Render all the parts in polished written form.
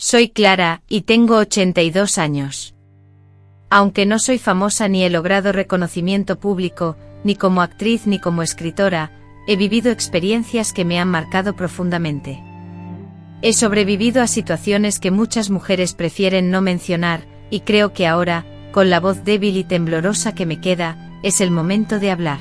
Soy Clara, y tengo 82 años. Aunque no soy famosa ni he logrado reconocimiento público, ni como actriz ni como escritora, he vivido experiencias que me han marcado profundamente. He sobrevivido a situaciones que muchas mujeres prefieren no mencionar, y creo que ahora, con la voz débil y temblorosa que me queda, es el momento de hablar.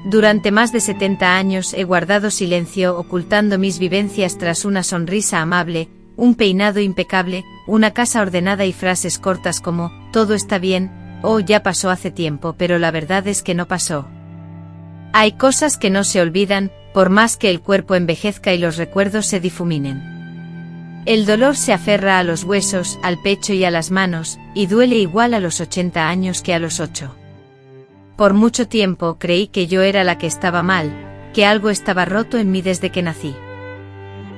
Durante más de 70 años he guardado silencio, ocultando mis vivencias tras una sonrisa amable, un peinado impecable, una casa ordenada y frases cortas como, todo está bien, o ya pasó hace tiempo, pero la verdad es que no pasó. Hay cosas que no se olvidan, por más que el cuerpo envejezca y los recuerdos se difuminen. El dolor se aferra a los huesos, al pecho y a las manos, y duele igual a los 80 años que a los 8. Por mucho tiempo creí que yo era la que estaba mal, que algo estaba roto en mí desde que nací.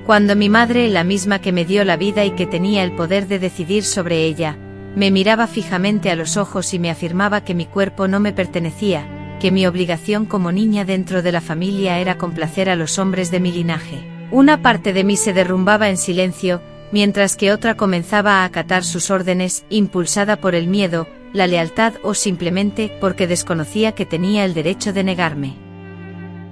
Cuando mi madre, la misma que me dio la vida y que tenía el poder de decidir sobre ella, me miraba fijamente a los ojos y me afirmaba que mi cuerpo no me pertenecía, que mi obligación como niña dentro de la familia era complacer a los hombres de mi linaje. Una parte de mí se derrumbaba en silencio, mientras que otra comenzaba a acatar sus órdenes, impulsada por el miedo, la lealtad o simplemente porque desconocía que tenía el derecho de negarme.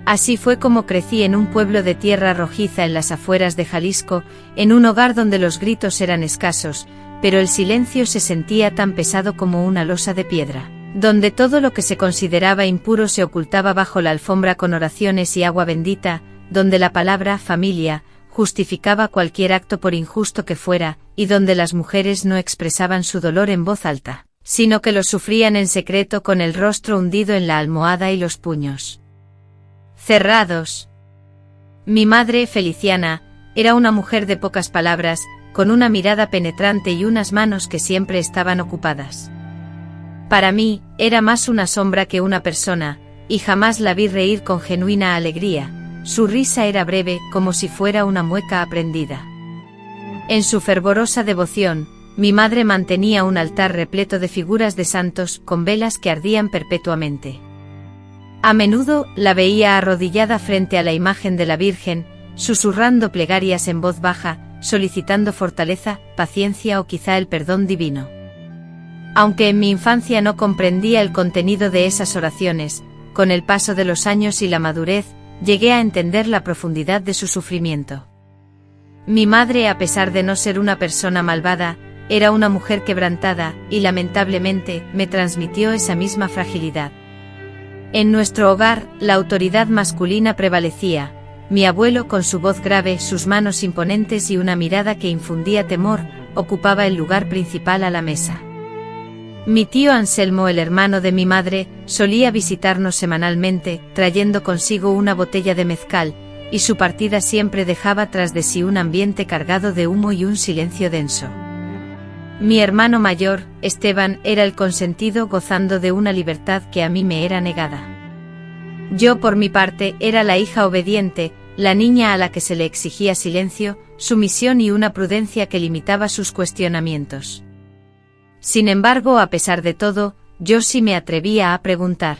Así fue como crecí en un pueblo de tierra rojiza en las afueras de Jalisco, en un hogar donde los gritos eran escasos, pero el silencio se sentía tan pesado como una losa de piedra, donde todo lo que se consideraba impuro se ocultaba bajo la alfombra con oraciones y agua bendita, donde la palabra familia justificaba cualquier acto por injusto que fuera, y donde las mujeres no expresaban su dolor en voz alta, sino que lo sufrían en secreto con el rostro hundido en la almohada y los puños cerrados. Mi madre, Feliciana, era una mujer de pocas palabras, con una mirada penetrante y unas manos que siempre estaban ocupadas. Para mí, era más una sombra que una persona, y jamás la vi reír con genuina alegría. Su risa era breve, como si fuera una mueca aprendida. En su fervorosa devoción, mi madre mantenía un altar repleto de figuras de santos, con velas que ardían perpetuamente. A menudo la veía arrodillada frente a la imagen de la Virgen, susurrando plegarias en voz baja, solicitando fortaleza, paciencia o quizá el perdón divino. Aunque en mi infancia no comprendía el contenido de esas oraciones, con el paso de los años y la madurez, llegué a entender la profundidad de su sufrimiento. Mi madre, a pesar de no ser una persona malvada, era una mujer quebrantada, y lamentablemente, me transmitió esa misma fragilidad. En nuestro hogar, la autoridad masculina prevalecía. Mi abuelo, con su voz grave, sus manos imponentes y una mirada que infundía temor, ocupaba el lugar principal a la mesa. Mi tío Anselmo, el hermano de mi madre, solía visitarnos semanalmente, trayendo consigo una botella de mezcal, y su partida siempre dejaba tras de sí un ambiente cargado de humo y un silencio denso. Mi hermano mayor, Esteban, era el consentido, gozando de una libertad que a mí me era negada. Yo, por mi parte, era la hija obediente, la niña a la que se le exigía silencio, sumisión y una prudencia que limitaba sus cuestionamientos. Sin embargo, a pesar de todo, yo sí me atrevía a preguntar.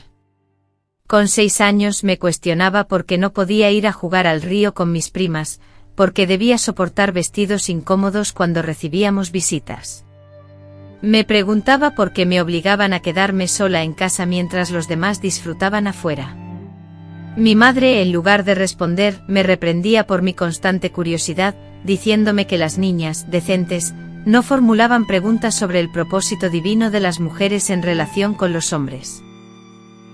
Con 6 años me cuestionaba por qué no podía ir a jugar al río con mis primas, porque debía soportar vestidos incómodos cuando recibíamos visitas. Me preguntaba por qué me obligaban a quedarme sola en casa mientras los demás disfrutaban afuera. Mi madre, en lugar de responder, me reprendía por mi constante curiosidad, diciéndome que las niñas, decentes, no formulaban preguntas sobre el propósito divino de las mujeres en relación con los hombres.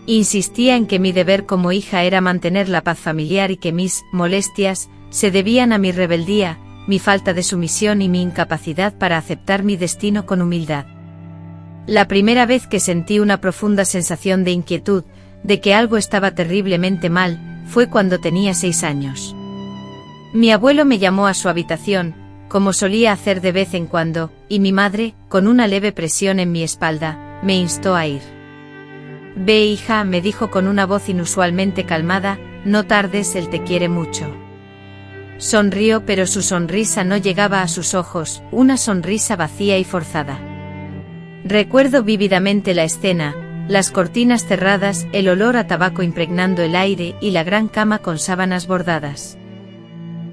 Insistía en que mi deber como hija era mantener la paz familiar y que mis molestias se debían a mi rebeldía, mi falta de sumisión y mi incapacidad para aceptar mi destino con humildad. La primera vez que sentí una profunda sensación de inquietud, de que algo estaba terriblemente mal, fue cuando tenía 6 años. Mi abuelo me llamó a su habitación, como solía hacer de vez en cuando, y mi madre, con una leve presión en mi espalda, me instó a ir. «Ve, hija», me dijo con una voz inusualmente calmada, «no tardes, él te quiere mucho». Sonrió, pero su sonrisa no llegaba a sus ojos, una sonrisa vacía y forzada. Recuerdo vívidamente la escena, las cortinas cerradas, el olor a tabaco impregnando el aire y la gran cama con sábanas bordadas.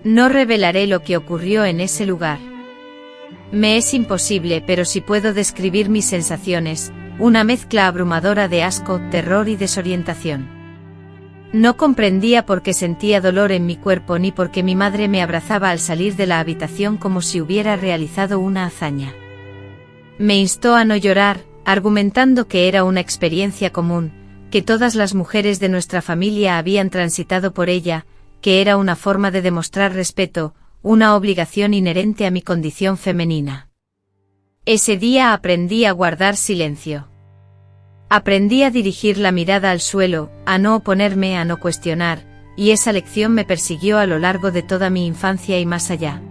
No revelaré lo que ocurrió en ese lugar. Me es imposible, pero sí puedo describir mis sensaciones, una mezcla abrumadora de asco, terror y desorientación. No comprendía por qué sentía dolor en mi cuerpo ni por qué mi madre me abrazaba al salir de la habitación como si hubiera realizado una hazaña. Me instó a no llorar, argumentando que era una experiencia común, que todas las mujeres de nuestra familia habían transitado por ella, que era una forma de demostrar respeto, una obligación inherente a mi condición femenina. Ese día aprendí a guardar silencio. Aprendí a dirigir la mirada al suelo, a no oponerme, a no cuestionar, y esa lección me persiguió a lo largo de toda mi infancia y más allá.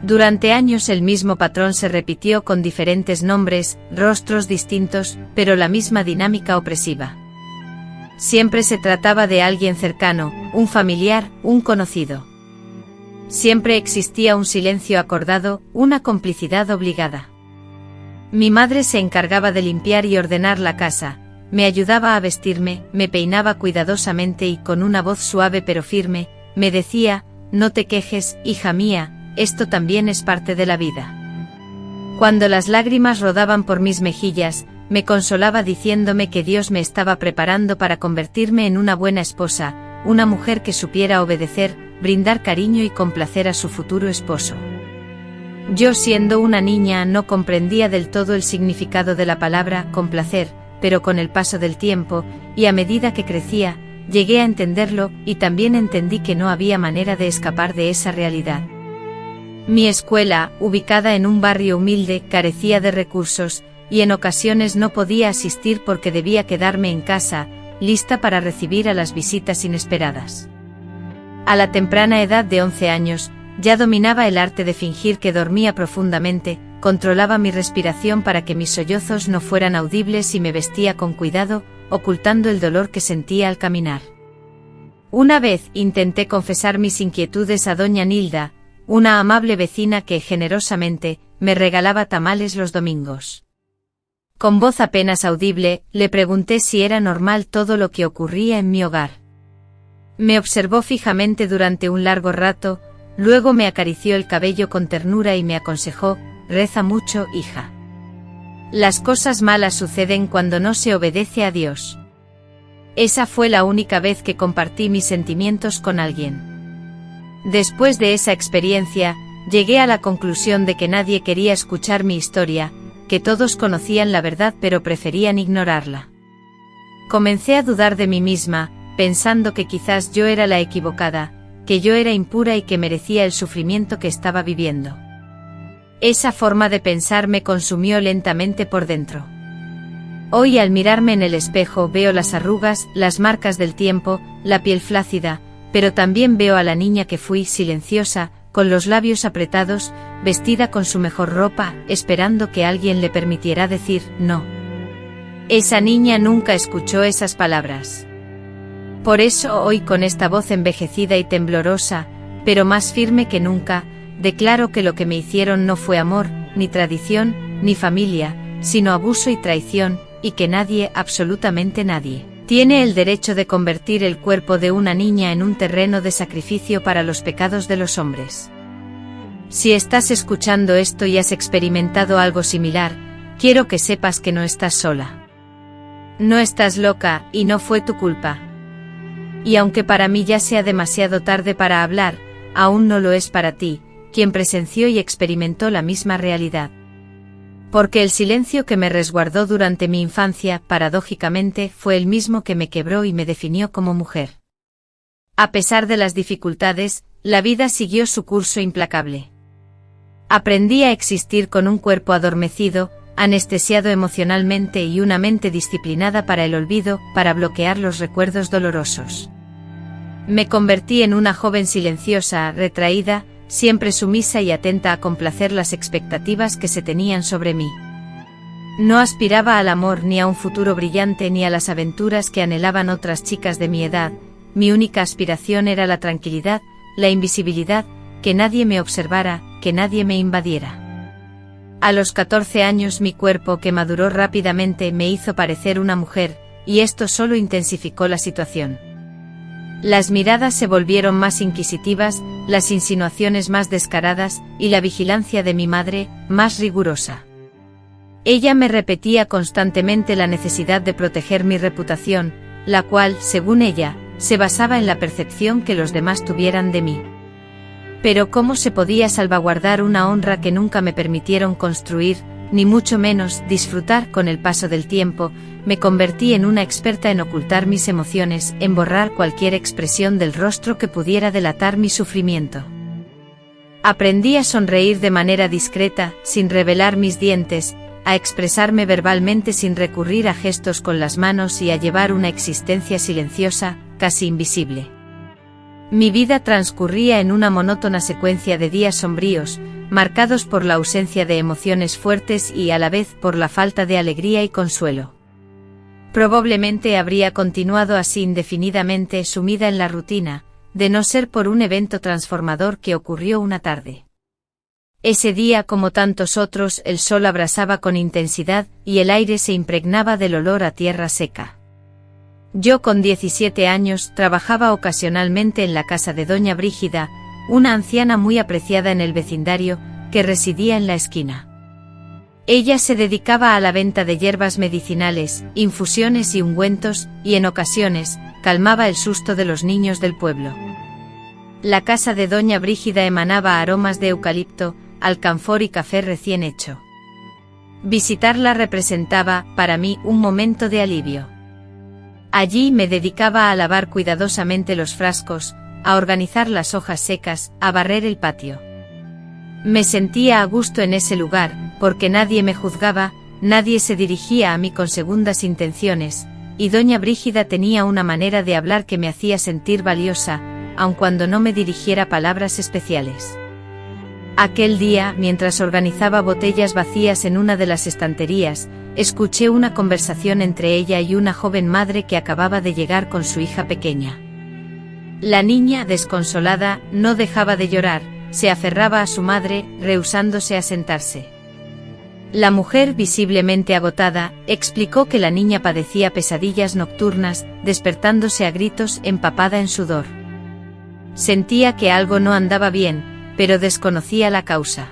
Durante años el mismo patrón se repitió con diferentes nombres, rostros distintos, pero la misma dinámica opresiva. Siempre se trataba de alguien cercano, un familiar, un conocido. Siempre existía un silencio acordado, una complicidad obligada. Mi madre se encargaba de limpiar y ordenar la casa, me ayudaba a vestirme, me peinaba cuidadosamente y con una voz suave pero firme, me decía, no te quejes, hija mía, esto también es parte de la vida. Cuando las lágrimas rodaban por mis mejillas, me consolaba diciéndome que Dios me estaba preparando para convertirme en una buena esposa, una mujer que supiera obedecer, brindar cariño y complacer a su futuro esposo. Yo, siendo una niña, no comprendía del todo el significado de la palabra complacer, pero con el paso del tiempo, y a medida que crecía, llegué a entenderlo, y también entendí que no había manera de escapar de esa realidad. Mi escuela, ubicada en un barrio humilde, carecía de recursos, y en ocasiones no podía asistir porque debía quedarme en casa, lista para recibir a las visitas inesperadas. A la temprana edad de 11 años, ya dominaba el arte de fingir que dormía profundamente, controlaba mi respiración para que mis sollozos no fueran audibles y me vestía con cuidado, ocultando el dolor que sentía al caminar. Una vez intenté confesar mis inquietudes a doña Nilda, una amable vecina que generosamente me regalaba tamales los domingos. Con voz apenas audible, le pregunté si era normal todo lo que ocurría en mi hogar. Me observó fijamente durante un largo rato, luego me acarició el cabello con ternura y me aconsejó, reza mucho, hija. Las cosas malas suceden cuando no se obedece a Dios. Esa fue la única vez que compartí mis sentimientos con alguien. Después de esa experiencia, llegué a la conclusión de que nadie quería escuchar mi historia, que todos conocían la verdad pero preferían ignorarla. Comencé a dudar de mí misma, pensando que quizás yo era la equivocada, que yo era impura y que merecía el sufrimiento que estaba viviendo. Esa forma de pensar me consumió lentamente por dentro. Hoy, al mirarme en el espejo, veo las arrugas, las marcas del tiempo, la piel flácida, pero también veo a la niña que fui, silenciosa, con los labios apretados, vestida con su mejor ropa, esperando que alguien le permitiera decir no. Esa niña nunca escuchó esas palabras. Por eso hoy, con esta voz envejecida y temblorosa, pero más firme que nunca, declaro que lo que me hicieron no fue amor, ni tradición, ni familia, sino abuso y traición, y que nadie, absolutamente nadie, tiene el derecho de convertir el cuerpo de una niña en un terreno de sacrificio para los pecados de los hombres. Si estás escuchando esto y has experimentado algo similar, quiero que sepas que no estás sola. No estás loca, y no fue tu culpa. Y aunque para mí ya sea demasiado tarde para hablar, aún no lo es para ti, quien presenció y experimentó la misma realidad. Porque el silencio que me resguardó durante mi infancia, paradójicamente, fue el mismo que me quebró y me definió como mujer. A pesar de las dificultades, la vida siguió su curso implacable. Aprendí a existir con un cuerpo adormecido, anestesiado emocionalmente y una mente disciplinada para el olvido, para bloquear los recuerdos dolorosos. Me convertí en una joven silenciosa, retraída, siempre sumisa y atenta a complacer las expectativas que se tenían sobre mí. No aspiraba al amor ni a un futuro brillante ni a las aventuras que anhelaban otras chicas de mi edad, mi única aspiración era la tranquilidad, la invisibilidad, que nadie me observara, que nadie me invadiera. A los 14 años mi cuerpo, que maduró rápidamente, me hizo parecer una mujer, y esto solo intensificó la situación. Las miradas se volvieron más inquisitivas, las insinuaciones más descaradas y la vigilancia de mi madre, más rigurosa. Ella me repetía constantemente la necesidad de proteger mi reputación, la cual, según ella, se basaba en la percepción que los demás tuvieran de mí. Pero ¿cómo se podía salvaguardar una honra que nunca me permitieron construir, ni mucho menos disfrutar con el paso del tiempo? Me convertí en una experta en ocultar mis emociones, en borrar cualquier expresión del rostro que pudiera delatar mi sufrimiento. Aprendí a sonreír de manera discreta, sin revelar mis dientes, a expresarme verbalmente sin recurrir a gestos con las manos y a llevar una existencia silenciosa, casi invisible. Mi vida transcurría en una monótona secuencia de días sombríos, marcados por la ausencia de emociones fuertes y a la vez por la falta de alegría y consuelo. Probablemente habría continuado así indefinidamente sumida en la rutina, de no ser por un evento transformador que ocurrió una tarde. Ese día, como tantos otros, el sol abrasaba con intensidad y el aire se impregnaba del olor a tierra seca. Yo, con 17 años, trabajaba ocasionalmente en la casa de doña Brígida, una anciana muy apreciada en el vecindario, que residía en la esquina. Ella se dedicaba a la venta de hierbas medicinales, infusiones y ungüentos, y en ocasiones, calmaba el susto de los niños del pueblo. La casa de doña Brígida emanaba aromas de eucalipto, alcanfor y café recién hecho. Visitarla representaba, para mí, un momento de alivio. Allí me dedicaba a lavar cuidadosamente los frascos, a organizar las hojas secas, a barrer el patio. Me sentía a gusto en ese lugar, porque nadie me juzgaba, nadie se dirigía a mí con segundas intenciones, y doña Brígida tenía una manera de hablar que me hacía sentir valiosa, aun cuando no me dirigiera palabras especiales. Aquel día, mientras organizaba botellas vacías en una de las estanterías, escuché una conversación entre ella y una joven madre que acababa de llegar con su hija pequeña. La niña, desconsolada, no dejaba de llorar, se aferraba a su madre, rehusándose a sentarse. La mujer, visiblemente agotada, explicó que la niña padecía pesadillas nocturnas, despertándose a gritos, empapada en sudor. Sentía que algo no andaba bien, pero desconocía la causa.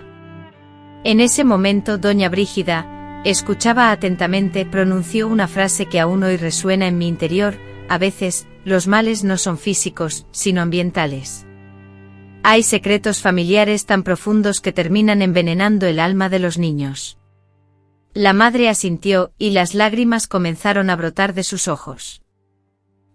En ese momento doña Brígida, escuchaba atentamente, pronunció una frase que aún hoy resuena en mi interior: a veces, los males no son físicos, sino ambientales. Hay secretos familiares tan profundos que terminan envenenando el alma de los niños. La madre asintió, y las lágrimas comenzaron a brotar de sus ojos.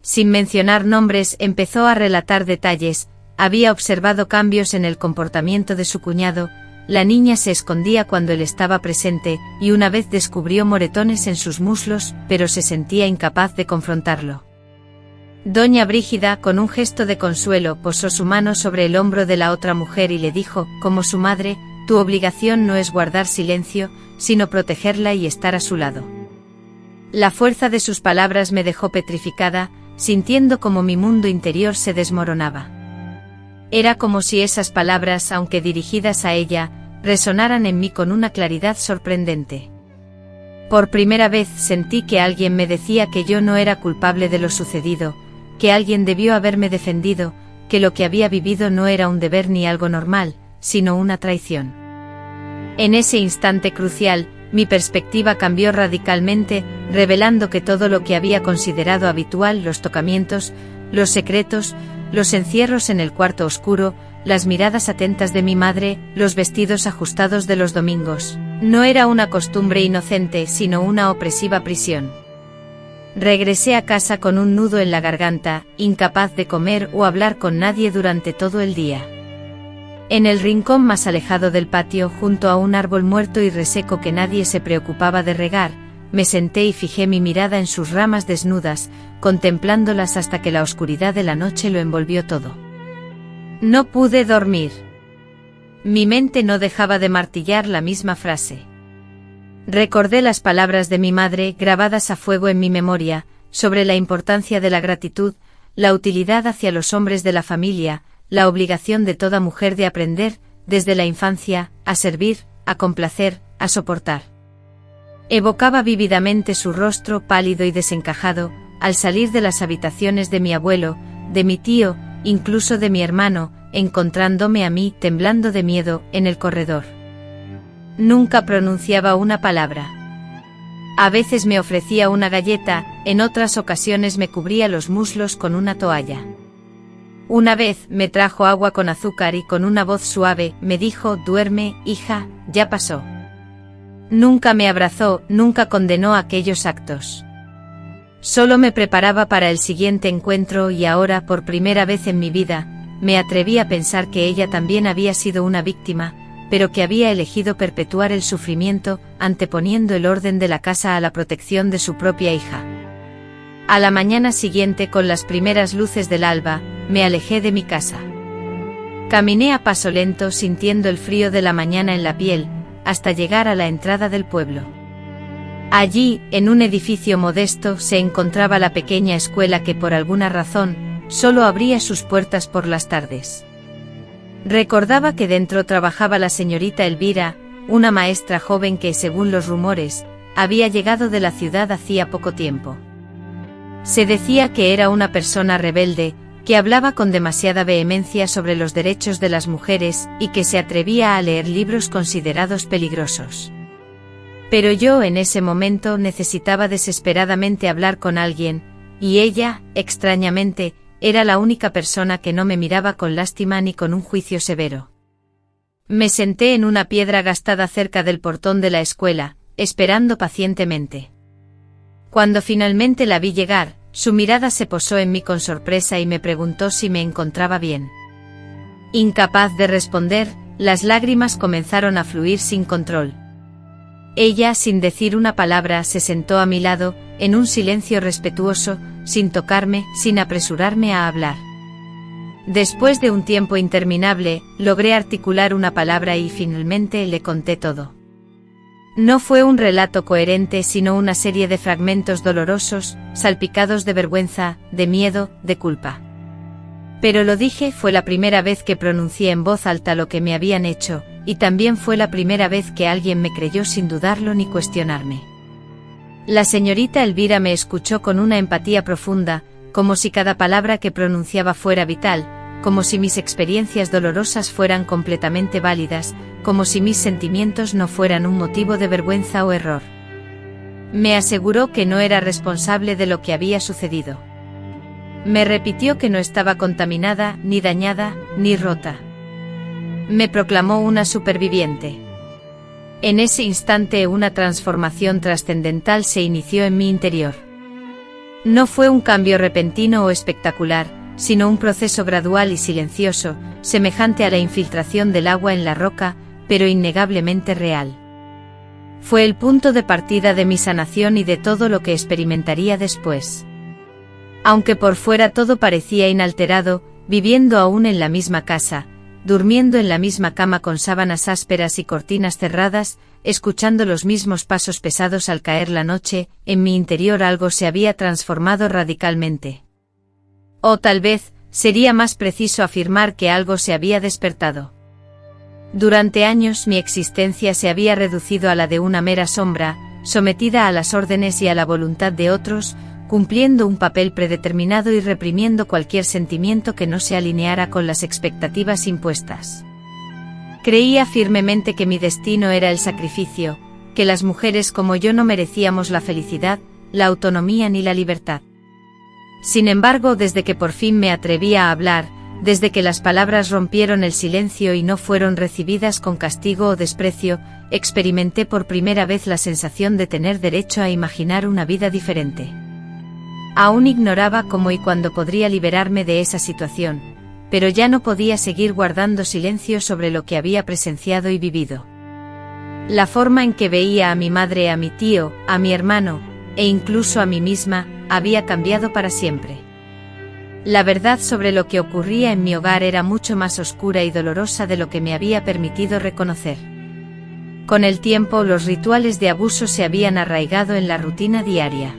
Sin mencionar nombres, empezó a relatar detalles. Había observado cambios en el comportamiento de su cuñado, la niña se escondía cuando él estaba presente, y una vez descubrió moretones en sus muslos, pero se sentía incapaz de confrontarlo. Doña Brígida, con un gesto de consuelo, posó su mano sobre el hombro de la otra mujer y le dijo, como su madre: tu obligación no es guardar silencio, sino protegerla y estar a su lado. La fuerza de sus palabras me dejó petrificada, sintiendo como mi mundo interior se desmoronaba. Era como si esas palabras, aunque dirigidas a ella, resonaran en mí con una claridad sorprendente. Por primera vez sentí que alguien me decía que yo no era culpable de lo sucedido, que alguien debió haberme defendido, que lo que había vivido no era un deber ni algo normal, sino una traición. En ese instante crucial, mi perspectiva cambió radicalmente, revelando que todo lo que había considerado habitual, los tocamientos, los secretos, los encierros en el cuarto oscuro, las miradas atentas de mi madre, los vestidos ajustados de los domingos, no era una costumbre inocente, sino una opresiva prisión. Regresé a casa con un nudo en la garganta, incapaz de comer o hablar con nadie durante todo el día. En el rincón más alejado del patio, junto a un árbol muerto y reseco que nadie se preocupaba de regar, me senté y fijé mi mirada en sus ramas desnudas, contemplándolas hasta que la oscuridad de la noche lo envolvió todo. No pude dormir. Mi mente no dejaba de martillar la misma frase. Recordé las palabras de mi madre, grabadas a fuego en mi memoria, sobre la importancia de la gratitud, la utilidad hacia los hombres de la familia, la obligación de toda mujer de aprender, desde la infancia, a servir, a complacer, a soportar. Evocaba vívidamente su rostro pálido y desencajado, al salir de las habitaciones de mi abuelo, de mi tío, incluso de mi hermano, encontrándome a mí, temblando de miedo, en el corredor. Nunca pronunciaba una palabra. A veces me ofrecía una galleta, en otras ocasiones me cubría los muslos con una toalla. Una vez me trajo agua con azúcar y con una voz suave me dijo: «Duerme, hija, ya pasó». Nunca me abrazó, nunca condenó aquellos actos. Solo me preparaba para el siguiente encuentro y ahora, por primera vez en mi vida, me atreví a pensar que ella también había sido una víctima, pero que había elegido perpetuar el sufrimiento, anteponiendo el orden de la casa a la protección de su propia hija. A la mañana siguiente, con las primeras luces del alba, me alejé de mi casa. Caminé a paso lento, sintiendo el frío de la mañana en la piel, hasta llegar a la entrada del pueblo. Allí, en un edificio modesto, se encontraba la pequeña escuela que por alguna razón, solo abría sus puertas por las tardes. Recordaba que dentro trabajaba la señorita Elvira, una maestra joven que, según los rumores, había llegado de la ciudad hacía poco tiempo. Se decía que era una persona rebelde, que hablaba con demasiada vehemencia sobre los derechos de las mujeres y que se atrevía a leer libros considerados peligrosos. Pero yo en ese momento necesitaba desesperadamente hablar con alguien, y ella, extrañamente, era la única persona que no me miraba con lástima ni con un juicio severo. Me senté en una piedra gastada cerca del portón de la escuela, esperando pacientemente. Cuando finalmente la vi llegar, su mirada se posó en mí con sorpresa y me preguntó si me encontraba bien. Incapaz de responder, las lágrimas comenzaron a fluir sin control. Ella, sin decir una palabra, se sentó a mi lado, en un silencio respetuoso, sin tocarme, sin apresurarme a hablar. Después de un tiempo interminable, logré articular una palabra y finalmente le conté todo. No fue un relato coherente, sino una serie de fragmentos dolorosos, salpicados de vergüenza, de miedo, de culpa. Pero lo dije, fue la primera vez que pronuncié en voz alta lo que me habían hecho, y también fue la primera vez que alguien me creyó sin dudarlo ni cuestionarme. La señorita Elvira me escuchó con una empatía profunda, como si cada palabra que pronunciaba fuera vital, como si mis experiencias dolorosas fueran completamente válidas, como si mis sentimientos no fueran un motivo de vergüenza o error. Me aseguró que no era responsable de lo que había sucedido. Me repitió que no estaba contaminada, ni dañada, ni rota. Me proclamó una superviviente. En ese instante una transformación trascendental se inició en mi interior. No fue un cambio repentino o espectacular, sino un proceso gradual y silencioso, semejante a la infiltración del agua en la roca, pero innegablemente real. Fue el punto de partida de mi sanación y de todo lo que experimentaría después. Aunque por fuera todo parecía inalterado, viviendo aún en la misma casa, durmiendo en la misma cama con sábanas ásperas y cortinas cerradas, escuchando los mismos pasos pesados al caer la noche, en mi interior algo se había transformado radicalmente. O tal vez, sería más preciso afirmar que algo se había despertado. Durante años mi existencia se había reducido a la de una mera sombra, sometida a las órdenes y a la voluntad de otros, cumpliendo un papel predeterminado y reprimiendo cualquier sentimiento que no se alineara con las expectativas impuestas. Creía firmemente que mi destino era el sacrificio, que las mujeres como yo no merecíamos la felicidad, la autonomía ni la libertad. Sin embargo, desde que por fin me atreví a hablar, desde que las palabras rompieron el silencio y no fueron recibidas con castigo o desprecio, experimenté por primera vez la sensación de tener derecho a imaginar una vida diferente. Aún ignoraba cómo y cuándo podría liberarme de esa situación, pero ya no podía seguir guardando silencio sobre lo que había presenciado y vivido. La forma en que veía a mi madre, a mi tío, a mi hermano, e incluso a mí misma, había cambiado para siempre. La verdad sobre lo que ocurría en mi hogar era mucho más oscura y dolorosa de lo que me había permitido reconocer. Con el tiempo los rituales de abuso se habían arraigado en la rutina diaria.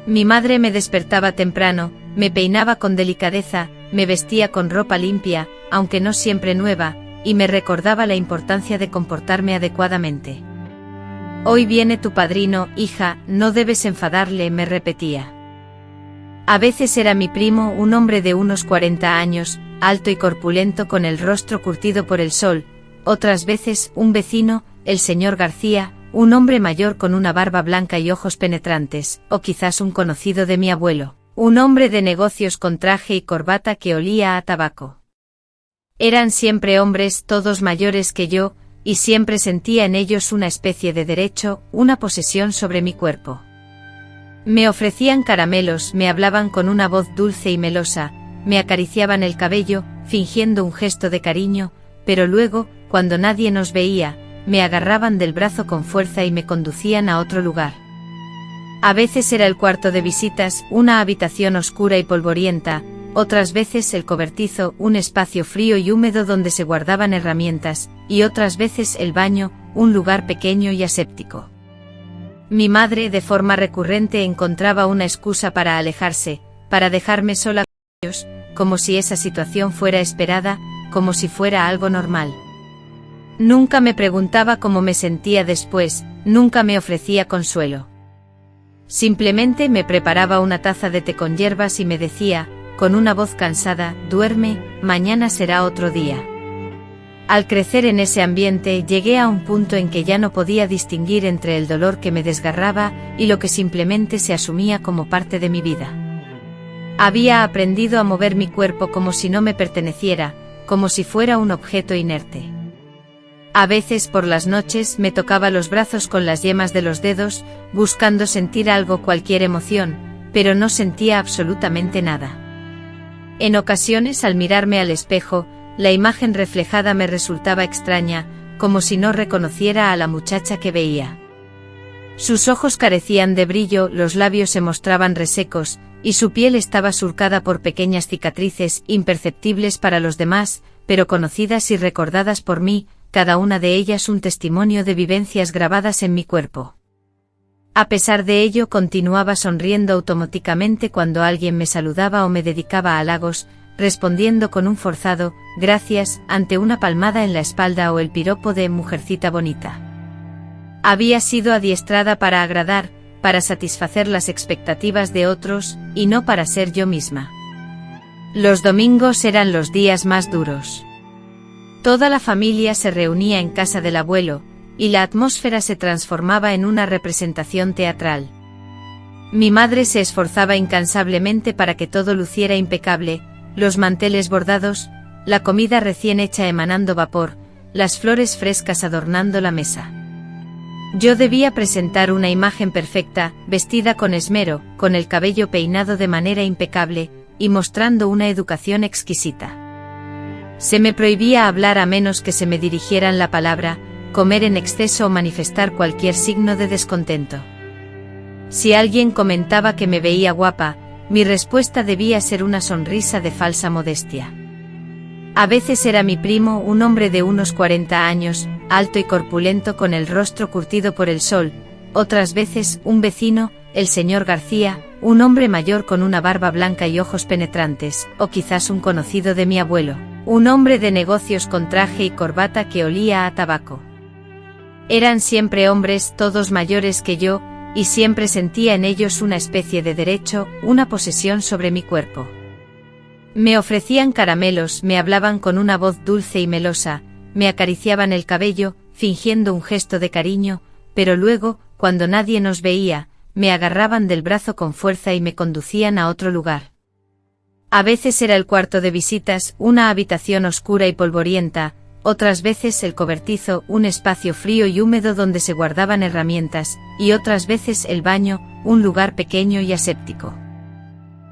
Mi madre me despertaba temprano, me peinaba con delicadeza, me vestía con ropa limpia, aunque no siempre nueva, y me recordaba la importancia de comportarme adecuadamente. «Hoy viene tu padrino, hija, no debes enfadarle», me repetía. A veces era mi primo, un hombre de unos 40 años, alto y corpulento con el rostro curtido por el sol, otras veces un vecino, el señor García, un hombre mayor con una barba blanca y ojos penetrantes, o quizás un conocido de mi abuelo, un hombre de negocios con traje y corbata que olía a tabaco. Eran siempre hombres todos mayores que yo, y siempre sentía en ellos una especie de derecho, una posesión sobre mi cuerpo. Me ofrecían caramelos, me hablaban con una voz dulce y melosa, me acariciaban el cabello, fingiendo un gesto de cariño, pero luego, cuando nadie nos veía, me agarraban del brazo con fuerza y me conducían a otro lugar. A veces era el cuarto de visitas, una habitación oscura y polvorienta, otras veces el cobertizo, un espacio frío y húmedo donde se guardaban herramientas, y otras veces el baño, un lugar pequeño y aséptico. Mi madre de forma recurrente encontraba una excusa para alejarse, para dejarme sola con ellos, como si esa situación fuera esperada, como si fuera algo normal. Nunca me preguntaba cómo me sentía después, nunca me ofrecía consuelo. Simplemente me preparaba una taza de té con hierbas y me decía, con una voz cansada, duerme, mañana será otro día. Al crecer en ese ambiente llegué a un punto en que ya no podía distinguir entre el dolor que me desgarraba y lo que simplemente se asumía como parte de mi vida. Había aprendido a mover mi cuerpo como si no me perteneciera, como si fuera un objeto inerte. A veces por las noches me tocaba los brazos con las yemas de los dedos, buscando sentir algo, cualquier emoción, pero no sentía absolutamente nada. En ocasiones al mirarme al espejo, la imagen reflejada me resultaba extraña, como si no reconociera a la muchacha que veía. Sus ojos carecían de brillo, los labios se mostraban resecos, y su piel estaba surcada por pequeñas cicatrices imperceptibles para los demás, pero conocidas y recordadas por mí, cada una de ellas un testimonio de vivencias grabadas en mi cuerpo. A pesar de ello continuaba sonriendo automáticamente cuando alguien me saludaba o me dedicaba halagos, respondiendo con un forzado «gracias» ante una palmada en la espalda o el piropo de «mujercita bonita». Había sido adiestrada para agradar, para satisfacer las expectativas de otros, y no para ser yo misma. Los domingos eran los días más duros. Toda la familia se reunía en casa del abuelo, y la atmósfera se transformaba en una representación teatral. Mi madre se esforzaba incansablemente para que todo luciera impecable, los manteles bordados, la comida recién hecha emanando vapor, las flores frescas adornando la mesa. Yo debía presentar una imagen perfecta, vestida con esmero, con el cabello peinado de manera impecable, y mostrando una educación exquisita. Se me prohibía hablar a menos que se me dirigieran la palabra, comer en exceso o manifestar cualquier signo de descontento. Si alguien comentaba que me veía guapa, mi respuesta debía ser una sonrisa de falsa modestia. A veces era mi primo, un hombre de unos 40 años, alto y corpulento con el rostro curtido por el sol, otras veces un vecino, el señor García, un hombre mayor con una barba blanca y ojos penetrantes, o quizás un conocido de mi abuelo, un hombre de negocios con traje y corbata que olía a tabaco. Eran siempre hombres todos mayores que yo, y siempre sentía en ellos una especie de derecho, una posesión sobre mi cuerpo. Me ofrecían caramelos, me hablaban con una voz dulce y melosa, me acariciaban el cabello, fingiendo un gesto de cariño, pero luego, cuando nadie nos veía, me agarraban del brazo con fuerza y me conducían a otro lugar. A veces era el cuarto de visitas, una habitación oscura y polvorienta, otras veces el cobertizo, un espacio frío y húmedo donde se guardaban herramientas, y otras veces el baño, un lugar pequeño y aséptico.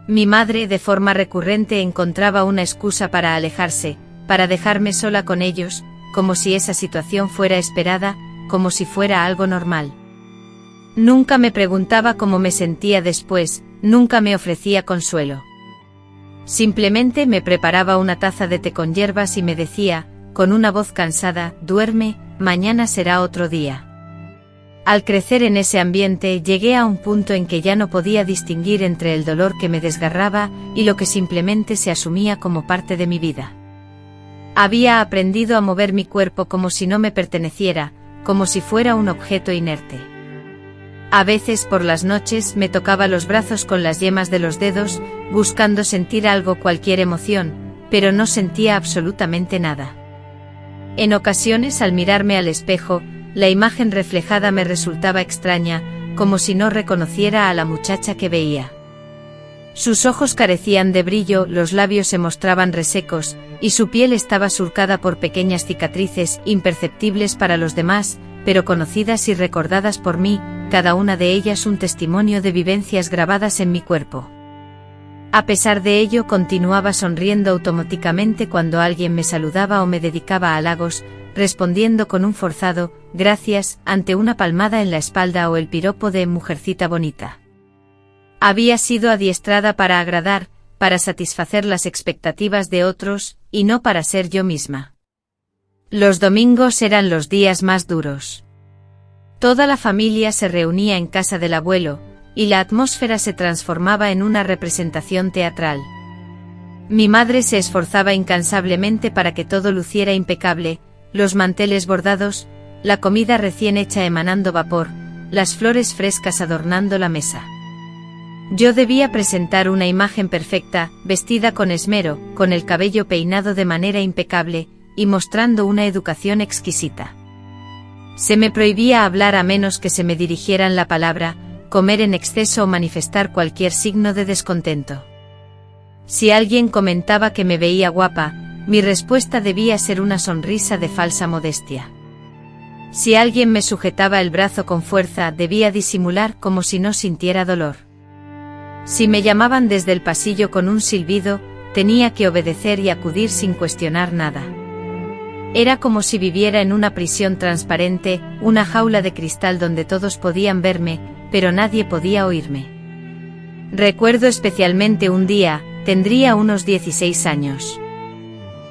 Mi madre de forma recurrente encontraba una excusa para alejarse, para dejarme sola con ellos, como si esa situación fuera esperada, como si fuera algo normal. Nunca me preguntaba cómo me sentía después, nunca me ofrecía consuelo. Simplemente me preparaba una taza de té con hierbas y me decía, con una voz cansada, duerme, mañana será otro día. Al crecer en ese ambiente llegué a un punto en que ya no podía distinguir entre el dolor que me desgarraba y lo que simplemente se asumía como parte de mi vida. Había aprendido a mover mi cuerpo como si no me perteneciera, como si fuera un objeto inerte. A veces por las noches me tocaba los brazos con las yemas de los dedos, buscando sentir algo, cualquier emoción, pero no sentía absolutamente nada. En ocasiones, al mirarme al espejo, la imagen reflejada me resultaba extraña, como si no reconociera a la muchacha que veía. Sus ojos carecían de brillo, los labios se mostraban resecos, y su piel estaba surcada por pequeñas cicatrices, imperceptibles para los demás, pero conocidas y recordadas por mí, cada una de ellas un testimonio de vivencias grabadas en mi cuerpo. A pesar de ello, continuaba sonriendo automáticamente cuando alguien me saludaba o me dedicaba halagos, respondiendo con un forzado «gracias» ante una palmada en la espalda o el piropo de «mujercita bonita». Había sido adiestrada para agradar, para satisfacer las expectativas de otros, y no para ser yo misma. Los domingos eran los días más duros. Toda la familia se reunía en casa del abuelo, y la atmósfera se transformaba en una representación teatral. Mi madre se esforzaba incansablemente para que todo luciera impecable, los manteles bordados, la comida recién hecha emanando vapor, las flores frescas adornando la mesa. Yo debía presentar una imagen perfecta, vestida con esmero, con el cabello peinado de manera impecable, y mostrando una educación exquisita. Se me prohibía hablar a menos que se me dirigieran la palabra, comer en exceso o manifestar cualquier signo de descontento. Si alguien comentaba que me veía guapa, mi respuesta debía ser una sonrisa de falsa modestia. Si alguien me sujetaba el brazo con fuerza, debía disimular como si no sintiera dolor. Si me llamaban desde el pasillo con un silbido, tenía que obedecer y acudir sin cuestionar nada. Era como si viviera en una prisión transparente, una jaula de cristal donde todos podían verme, pero nadie podía oírme. Recuerdo especialmente un día, tendría unos 16 años.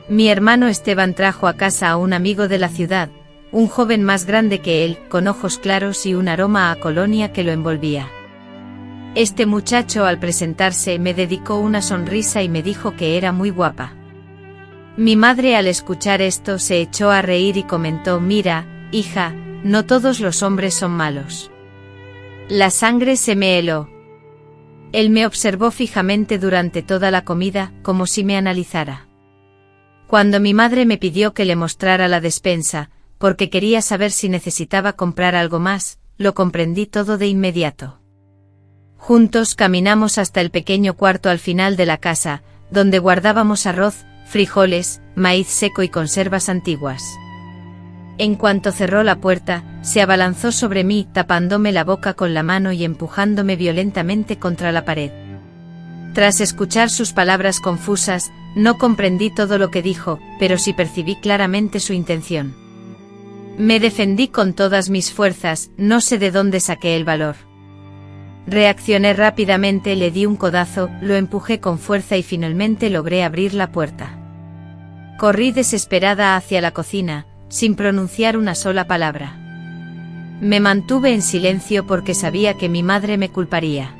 Mi hermano Esteban trajo a casa a un amigo de la ciudad, un joven más grande que él, con ojos claros y un aroma a colonia que lo envolvía. Este muchacho, al presentarse, me dedicó una sonrisa y me dijo que era muy guapa. Mi madre, al escuchar esto, se echó a reír y comentó: «Mira, hija, no todos los hombres son malos». La sangre se me heló. Él me observó fijamente durante toda la comida, como si me analizara. Cuando mi madre me pidió que le mostrara la despensa, porque quería saber si necesitaba comprar algo más, lo comprendí todo de inmediato. Juntos caminamos hasta el pequeño cuarto al final de la casa, donde guardábamos arroz, frijoles, maíz seco y conservas antiguas. En cuanto cerró la puerta, se abalanzó sobre mí, tapándome la boca con la mano y empujándome violentamente contra la pared. Tras escuchar sus palabras confusas, no comprendí todo lo que dijo, pero sí percibí claramente su intención. Me defendí con todas mis fuerzas, no sé de dónde saqué el valor. Reaccioné rápidamente, le di un codazo, lo empujé con fuerza y finalmente logré abrir la puerta. Corrí desesperada hacia la cocina, sin pronunciar una sola palabra. Me mantuve en silencio porque sabía que mi madre me culparía.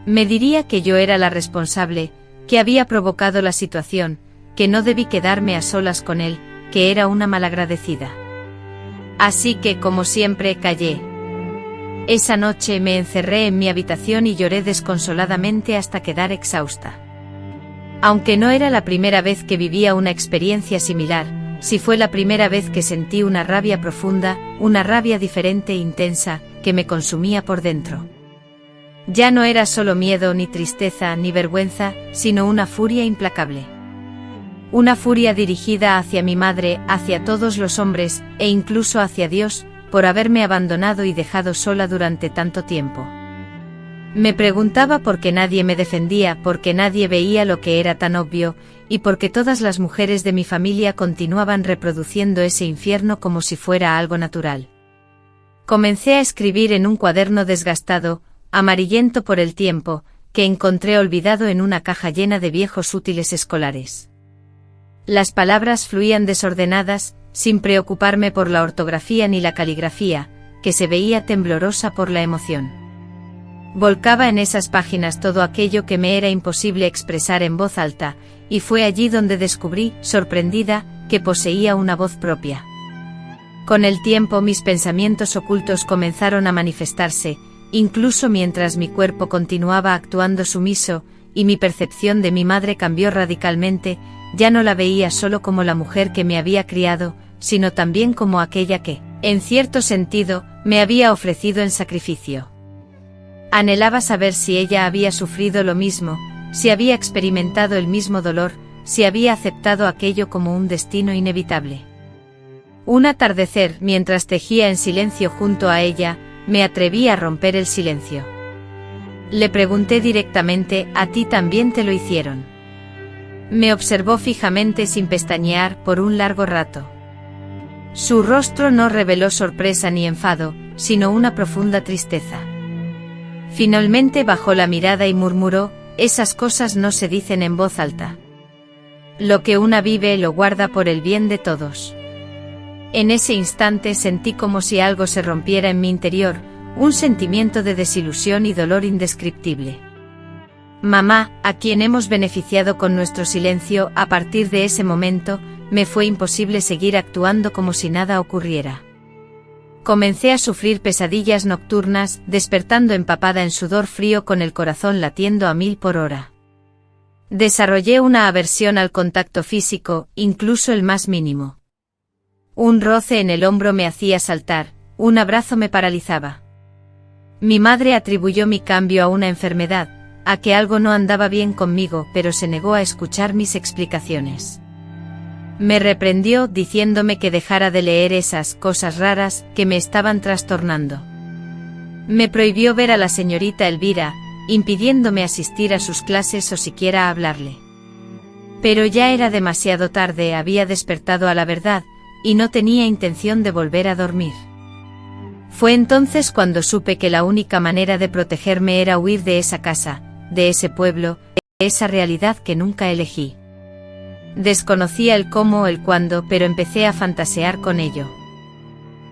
Me diría que yo era la responsable, que había provocado la situación, que no debí quedarme a solas con él, que era una malagradecida. Así que, como siempre, callé. Esa noche me encerré en mi habitación y lloré desconsoladamente hasta quedar exhausta. Aunque no era la primera vez que vivía una experiencia similar, sí fue la primera vez que sentí una rabia profunda, una rabia diferente e intensa, que me consumía por dentro. Ya no era solo miedo, ni tristeza, ni vergüenza, sino una furia implacable. Una furia dirigida hacia mi madre, hacia todos los hombres, e incluso hacia Dios, por haberme abandonado y dejado sola durante tanto tiempo. Me preguntaba por qué nadie me defendía, por qué nadie veía lo que era tan obvio, y por qué todas las mujeres de mi familia continuaban reproduciendo ese infierno como si fuera algo natural. Comencé a escribir en un cuaderno desgastado, amarillento por el tiempo, que encontré olvidado en una caja llena de viejos útiles escolares. Las palabras fluían desordenadas, sin preocuparme por la ortografía ni la caligrafía, que se veía temblorosa por la emoción. Volcaba en esas páginas todo aquello que me era imposible expresar en voz alta, y fue allí donde descubrí, sorprendida, que poseía una voz propia. Con el tiempo mis pensamientos ocultos comenzaron a manifestarse, incluso mientras mi cuerpo continuaba actuando sumiso, y mi percepción de mi madre cambió radicalmente. Ya no la veía solo como la mujer que me había criado, sino también como aquella que, en cierto sentido, me había ofrecido en sacrificio. Anhelaba saber si ella había sufrido lo mismo, si había experimentado el mismo dolor, si había aceptado aquello como un destino inevitable. Un atardecer, mientras tejía en silencio junto a ella, me atreví a romper el silencio. Le pregunté directamente: ¿a ti también te lo hicieron? Me observó fijamente sin pestañear por un largo rato. Su rostro no reveló sorpresa ni enfado, sino una profunda tristeza. Finalmente bajó la mirada y murmuró: esas cosas no se dicen en voz alta. Lo que una vive lo guarda por el bien de todos. En ese instante sentí como si algo se rompiera en mi interior, un sentimiento de desilusión y dolor indescriptible. Mamá, a quien hemos beneficiado con nuestro silencio, a partir de ese momento, me fue imposible seguir actuando como si nada ocurriera. Comencé a sufrir pesadillas nocturnas, despertando empapada en sudor frío con el corazón latiendo a 1000 por hora. Desarrollé una aversión al contacto físico, incluso el más mínimo. Un roce en el hombro me hacía saltar, un abrazo me paralizaba. Mi madre atribuyó mi cambio a una enfermedad, a que algo no andaba bien conmigo, pero se negó a escuchar mis explicaciones. Me reprendió diciéndome que dejara de leer esas cosas raras que me estaban trastornando. Me prohibió ver a la señorita Elvira, impidiéndome asistir a sus clases o siquiera hablarle. Pero ya era demasiado tarde, había despertado a la verdad, y no tenía intención de volver a dormir. Fue entonces cuando supe que la única manera de protegerme era huir de esa casa, de ese pueblo, de esa realidad que nunca elegí. Desconocía el cómo o el cuándo, pero empecé a fantasear con ello.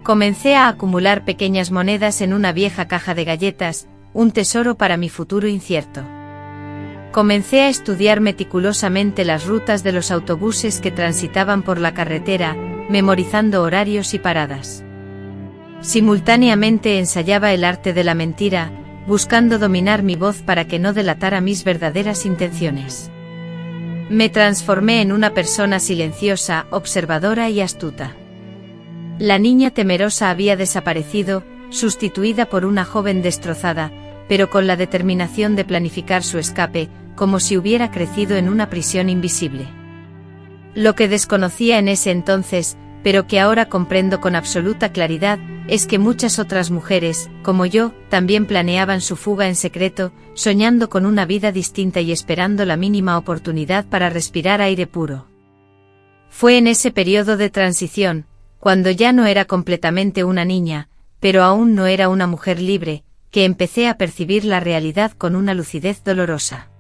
Comencé a acumular pequeñas monedas en una vieja caja de galletas, un tesoro para mi futuro incierto. Comencé a estudiar meticulosamente las rutas de los autobuses que transitaban por la carretera, memorizando horarios y paradas. Simultáneamente ensayaba el arte de la mentira, buscando dominar mi voz para que no delatara mis verdaderas intenciones. Me transformé en una persona silenciosa, observadora y astuta. La niña temerosa había desaparecido, sustituida por una joven destrozada, pero con la determinación de planificar su escape, como si hubiera crecido en una prisión invisible. Lo que desconocía en ese entonces, pero que ahora comprendo con absoluta claridad, es que muchas otras mujeres, como yo, también planeaban su fuga en secreto, soñando con una vida distinta y esperando la mínima oportunidad para respirar aire puro. Fue en ese periodo de transición, cuando ya no era completamente una niña, pero aún no era una mujer libre, que empecé a percibir la realidad con una lucidez dolorosa.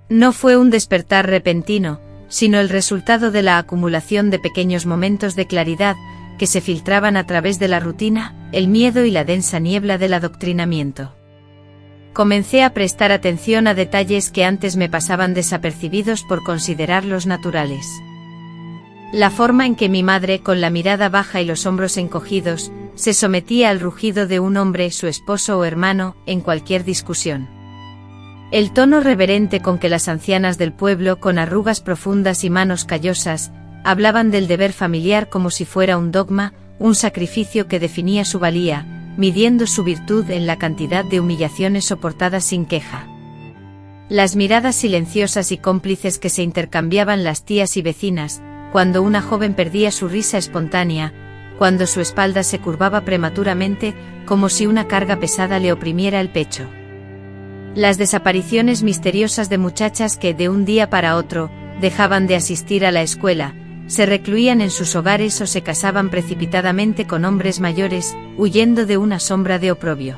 No fue un despertar repentino, sino el resultado de la acumulación de pequeños momentos de claridad, que se filtraban a través de la rutina, el miedo y la densa niebla del adoctrinamiento. Comencé a prestar atención a detalles que antes me pasaban desapercibidos por considerarlos naturales. La forma en que mi madre, con la mirada baja y los hombros encogidos, se sometía al rugido de un hombre, su esposo o hermano, en cualquier discusión. El tono reverente con que las ancianas del pueblo, con arrugas profundas y manos callosas, hablaban del deber familiar como si fuera un dogma, un sacrificio que definía su valía, midiendo su virtud en la cantidad de humillaciones soportadas sin queja. Las miradas silenciosas y cómplices que se intercambiaban las tías y vecinas, cuando una joven perdía su risa espontánea, cuando su espalda se curvaba prematuramente, como si una carga pesada le oprimiera el pecho. Las desapariciones misteriosas de muchachas que, de un día para otro, dejaban de asistir a la escuela, se recluían en sus hogares o se casaban precipitadamente con hombres mayores, huyendo de una sombra de oprobio.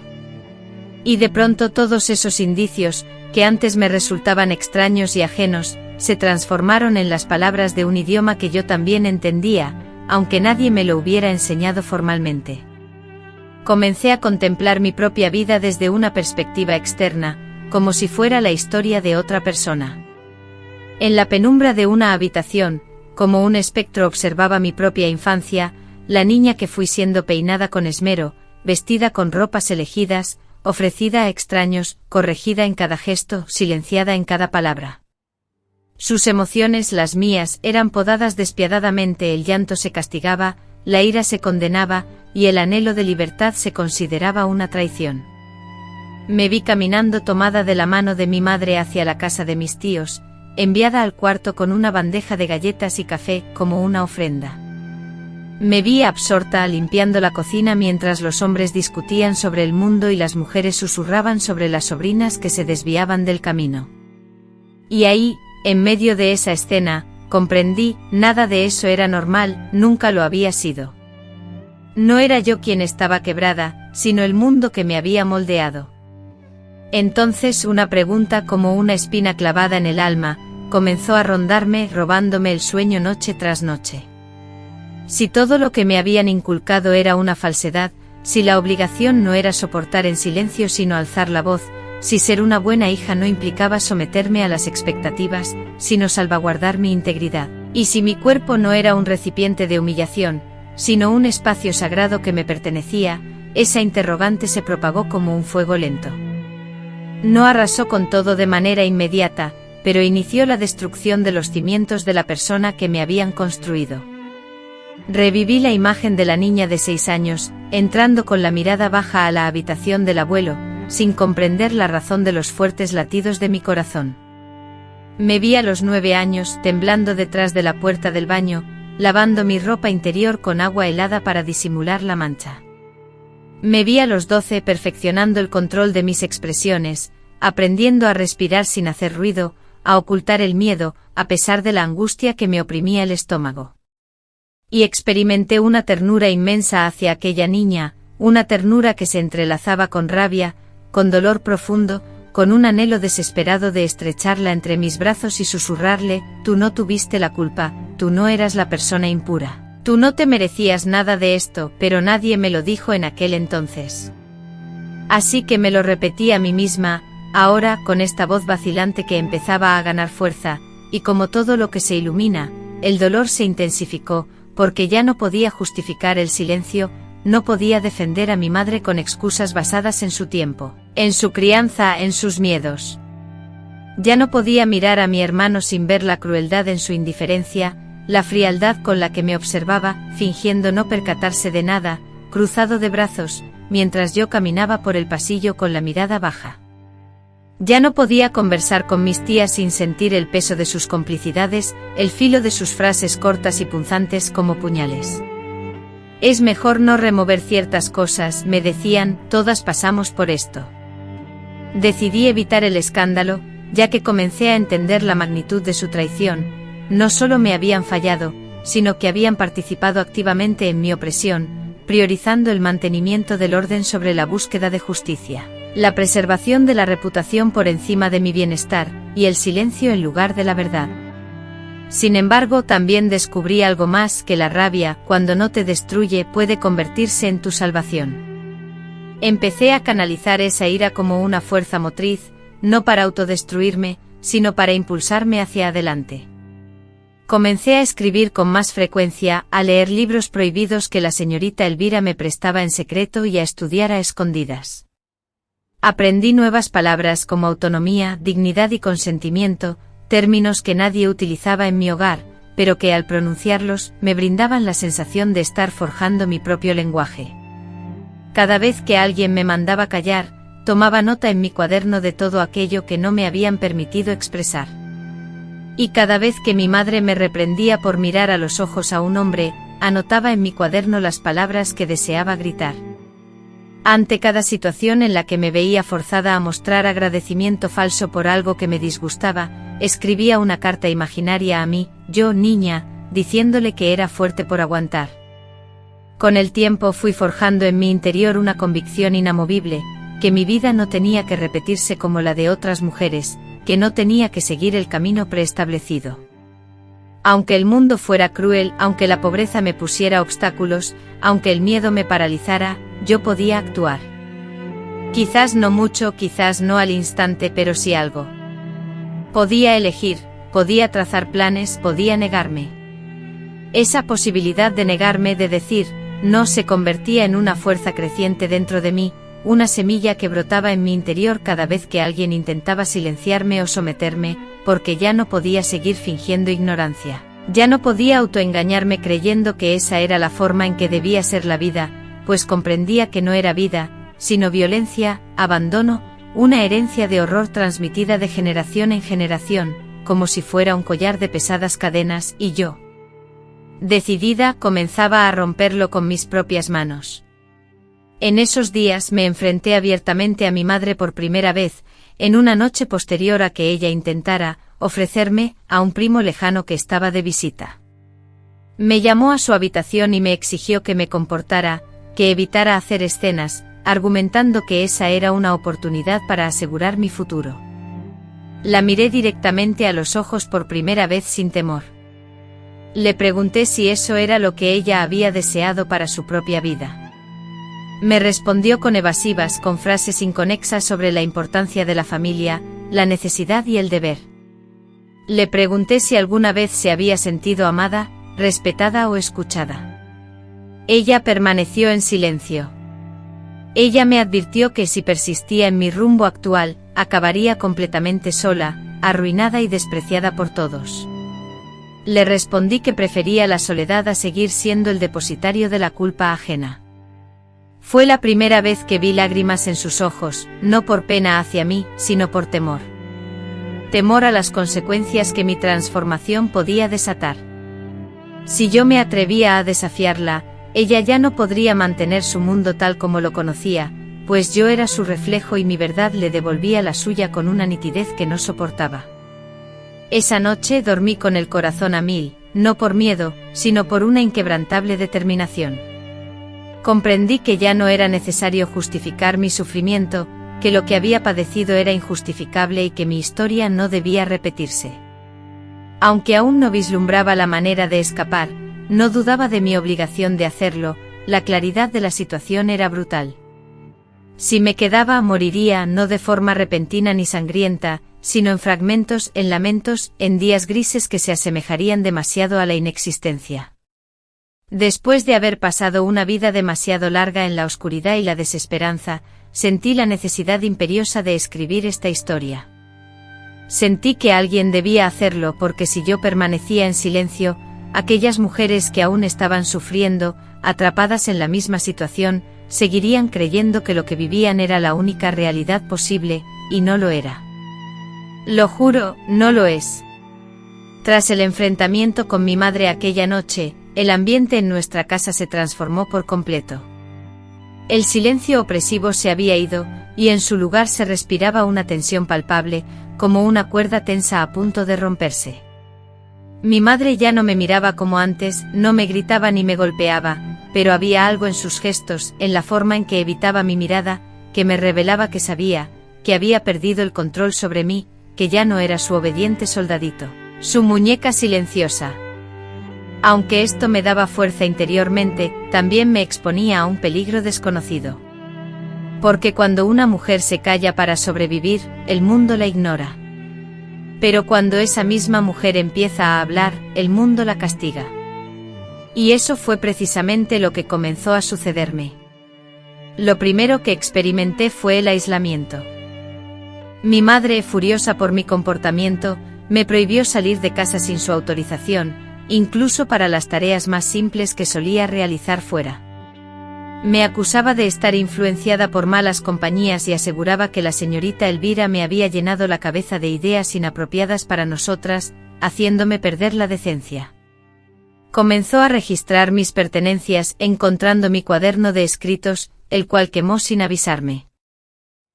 Y de pronto todos esos indicios, que antes me resultaban extraños y ajenos, se transformaron en las palabras de un idioma que yo también entendía, aunque nadie me lo hubiera enseñado formalmente. Comencé a contemplar mi propia vida desde una perspectiva externa, como si fuera la historia de otra persona. En la penumbra de una habitación, como un espectro observaba mi propia infancia, la niña que fui siendo peinada con esmero, vestida con ropas elegidas, ofrecida a extraños, corregida en cada gesto, silenciada en cada palabra. Sus emociones, las mías, eran podadas despiadadamente, el llanto se castigaba, la ira se condenaba, y el anhelo de libertad se consideraba una traición. Me vi caminando tomada de la mano de mi madre hacia la casa de mis tíos, enviada al cuarto con una bandeja de galletas y café, como una ofrenda. Me vi absorta limpiando la cocina mientras los hombres discutían sobre el mundo y las mujeres susurraban sobre las sobrinas que se desviaban del camino. Y ahí, en medio de esa escena, comprendí, nada de eso era normal, nunca lo había sido. No era yo quien estaba quebrada, sino el mundo que me había moldeado. Entonces una pregunta como una espina clavada en el alma, comenzó a rondarme, robándome el sueño noche tras noche. Si todo lo que me habían inculcado era una falsedad, si la obligación no era soportar en silencio sino alzar la voz, si ser una buena hija no implicaba someterme a las expectativas, sino salvaguardar mi integridad, y si mi cuerpo no era un recipiente de humillación, sino un espacio sagrado que me pertenecía, esa interrogante se propagó como un fuego lento. No arrasó con todo de manera inmediata, pero inició la destrucción de los cimientos de la persona que me habían construido. Reviví la imagen de la niña de 6 años, entrando con la mirada baja a la habitación del abuelo, sin comprender la razón de los fuertes latidos de mi corazón. Me vi a los 9 años, temblando detrás de la puerta del baño, lavando mi ropa interior con agua helada para disimular la mancha. Me vi a los 12 perfeccionando el control de mis expresiones, aprendiendo a respirar sin hacer ruido, a ocultar el miedo, a pesar de la angustia que me oprimía el estómago. Y experimenté una ternura inmensa hacia aquella niña, una ternura que se entrelazaba con rabia, con dolor profundo, con un anhelo desesperado de estrecharla entre mis brazos y susurrarle: tú no tuviste la culpa, tú no eras la persona impura, tú no te merecías nada de esto, pero nadie me lo dijo en aquel entonces. Así que me lo repetí a mí misma, ahora con esta voz vacilante que empezaba a ganar fuerza, y como todo lo que se ilumina, el dolor se intensificó, porque ya no podía justificar el silencio, no podía defender a mi madre con excusas basadas en su tiempo, en su crianza, en sus miedos. Ya no podía mirar a mi hermano sin ver la crueldad en su indiferencia, la frialdad con la que me observaba, fingiendo no percatarse de nada, cruzado de brazos, mientras yo caminaba por el pasillo con la mirada baja. Ya no podía conversar con mis tías sin sentir el peso de sus complicidades, el filo de sus frases cortas y punzantes como puñales. Es mejor no remover ciertas cosas, me decían, todas pasamos por esto. Decidí evitar el escándalo, ya que comencé a entender la magnitud de su traición. No solo me habían fallado, sino que habían participado activamente en mi opresión, priorizando el mantenimiento del orden sobre la búsqueda de justicia, la preservación de la reputación por encima de mi bienestar, y el silencio en lugar de la verdad. Sin embargo, también descubrí algo más, que la rabia, cuando no te destruye, puede convertirse en tu salvación. Empecé a canalizar esa ira como una fuerza motriz, no para autodestruirme, sino para impulsarme hacia adelante. Comencé a escribir con más frecuencia, a leer libros prohibidos que la señorita Elvira me prestaba en secreto y a estudiar a escondidas. Aprendí nuevas palabras como autonomía, dignidad y consentimiento, términos que nadie utilizaba en mi hogar, pero que al pronunciarlos me brindaban la sensación de estar forjando mi propio lenguaje. Cada vez que alguien me mandaba callar, tomaba nota en mi cuaderno de todo aquello que no me habían permitido expresar. Y cada vez que mi madre me reprendía por mirar a los ojos a un hombre, anotaba en mi cuaderno las palabras que deseaba gritar. Ante cada situación en la que me veía forzada a mostrar agradecimiento falso por algo que me disgustaba, escribía una carta imaginaria a mí, yo niña, diciéndole que era fuerte por aguantar. Con el tiempo fui forjando en mi interior una convicción inamovible, que mi vida no tenía que repetirse como la de otras mujeres, que no tenía que seguir el camino preestablecido. Aunque el mundo fuera cruel, aunque la pobreza me pusiera obstáculos, aunque el miedo me paralizara, yo podía actuar. Quizás no mucho, quizás no al instante, pero sí algo. Podía elegir, podía trazar planes, podía negarme. Esa posibilidad de negarme, de decir, no, se convertía en una fuerza creciente dentro de mí, una semilla que brotaba en mi interior cada vez que alguien intentaba silenciarme o someterme, porque ya no podía seguir fingiendo ignorancia. Ya no podía autoengañarme creyendo que esa era la forma en que debía ser la vida, pues comprendía que no era vida, sino violencia, abandono, una herencia de horror transmitida de generación en generación, como si fuera un collar de pesadas cadenas, y yo, decidida, comenzaba a romperlo con mis propias manos. En esos días me enfrenté abiertamente a mi madre por primera vez, en una noche posterior a que ella intentara ofrecerme a un primo lejano que estaba de visita. Me llamó a su habitación y me exigió que me comportara, que evitara hacer escenas, argumentando que esa era una oportunidad para asegurar mi futuro. La miré directamente a los ojos por primera vez sin temor. Le pregunté si eso era lo que ella había deseado para su propia vida. Me respondió con evasivas, con frases inconexas sobre la importancia de la familia, la necesidad y el deber. Le pregunté si alguna vez se había sentido amada, respetada o escuchada. Ella permaneció en silencio. Ella me advirtió que si persistía en mi rumbo actual, acabaría completamente sola, arruinada y despreciada por todos. Le respondí que prefería la soledad a seguir siendo el depositario de la culpa ajena. Fue la primera vez que vi lágrimas en sus ojos, no por pena hacia mí, sino por temor. Temor a las consecuencias que mi transformación podía desatar. Si yo me atrevía a desafiarla, ella ya no podría mantener su mundo tal como lo conocía, pues yo era su reflejo y mi verdad le devolvía la suya con una nitidez que no soportaba. Esa noche dormí con el corazón a mil, no por miedo, sino por una inquebrantable determinación. Comprendí que ya no era necesario justificar mi sufrimiento, que lo que había padecido era injustificable y que mi historia no debía repetirse. Aunque aún no vislumbraba la manera de escapar, no dudaba de mi obligación de hacerlo, la claridad de la situación era brutal. Si me quedaba, moriría no de forma repentina ni sangrienta, sino en fragmentos, en lamentos, en días grises que se asemejarían demasiado a la inexistencia. Después de haber pasado una vida demasiado larga en la oscuridad y la desesperanza, sentí la necesidad imperiosa de escribir esta historia. Sentí que alguien debía hacerlo porque si yo permanecía en silencio, aquellas mujeres que aún estaban sufriendo, atrapadas en la misma situación, seguirían creyendo que lo que vivían era la única realidad posible, y no lo era. Lo juro, no lo es. Tras el enfrentamiento con mi madre aquella noche, el ambiente en nuestra casa se transformó por completo. El silencio opresivo se había ido, y en su lugar se respiraba una tensión palpable, como una cuerda tensa a punto de romperse. Mi madre ya no me miraba como antes, no me gritaba ni me golpeaba, pero había algo en sus gestos, en la forma en que evitaba mi mirada, que me revelaba que sabía, que había perdido el control sobre mí, que ya no era su obediente soldadito, su muñeca silenciosa. Aunque esto me daba fuerza interiormente, también me exponía a un peligro desconocido. Porque cuando una mujer se calla para sobrevivir, el mundo la ignora. Pero cuando esa misma mujer empieza a hablar, el mundo la castiga. Y eso fue precisamente lo que comenzó a sucederme. Lo primero que experimenté fue el aislamiento. Mi madre, furiosa por mi comportamiento, me prohibió salir de casa sin su autorización, incluso para las tareas más simples que solía realizar fuera. Me acusaba de estar influenciada por malas compañías y aseguraba que la señorita Elvira me había llenado la cabeza de ideas inapropiadas para nosotras, haciéndome perder la decencia. Comenzó a registrar mis pertenencias, encontrando mi cuaderno de escritos, el cual quemó sin avisarme.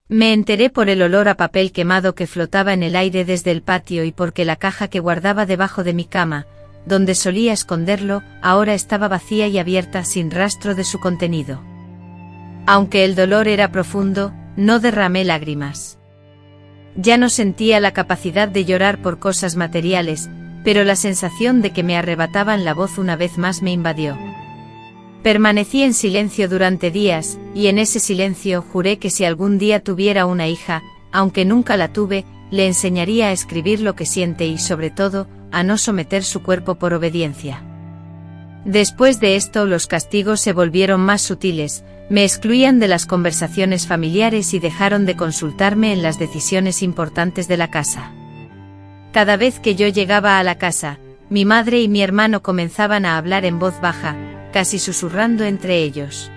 Me enteré por el olor a papel quemado que flotaba en el aire desde el patio y porque la caja que guardaba debajo de mi cama, donde solía esconderlo, ahora estaba vacía y abierta sin rastro de su contenido. Aunque el dolor era profundo, no derramé lágrimas. Ya no sentía la capacidad de llorar por cosas materiales, pero la sensación de que me arrebataban la voz una vez más me invadió. Permanecí en silencio durante días, y en ese silencio juré que si algún día tuviera una hija, aunque nunca la tuve, le enseñaría a escribir lo que siente y, sobre todo, a no someter su cuerpo por obediencia. Después de esto los castigos se volvieron más sutiles, Me excluían de las conversaciones familiares y dejaron de consultarme en las decisiones importantes de la casa. Cada vez que yo llegaba a la casa, mi madre y mi hermano comenzaban a hablar en voz baja, casi susurrando entre ellos.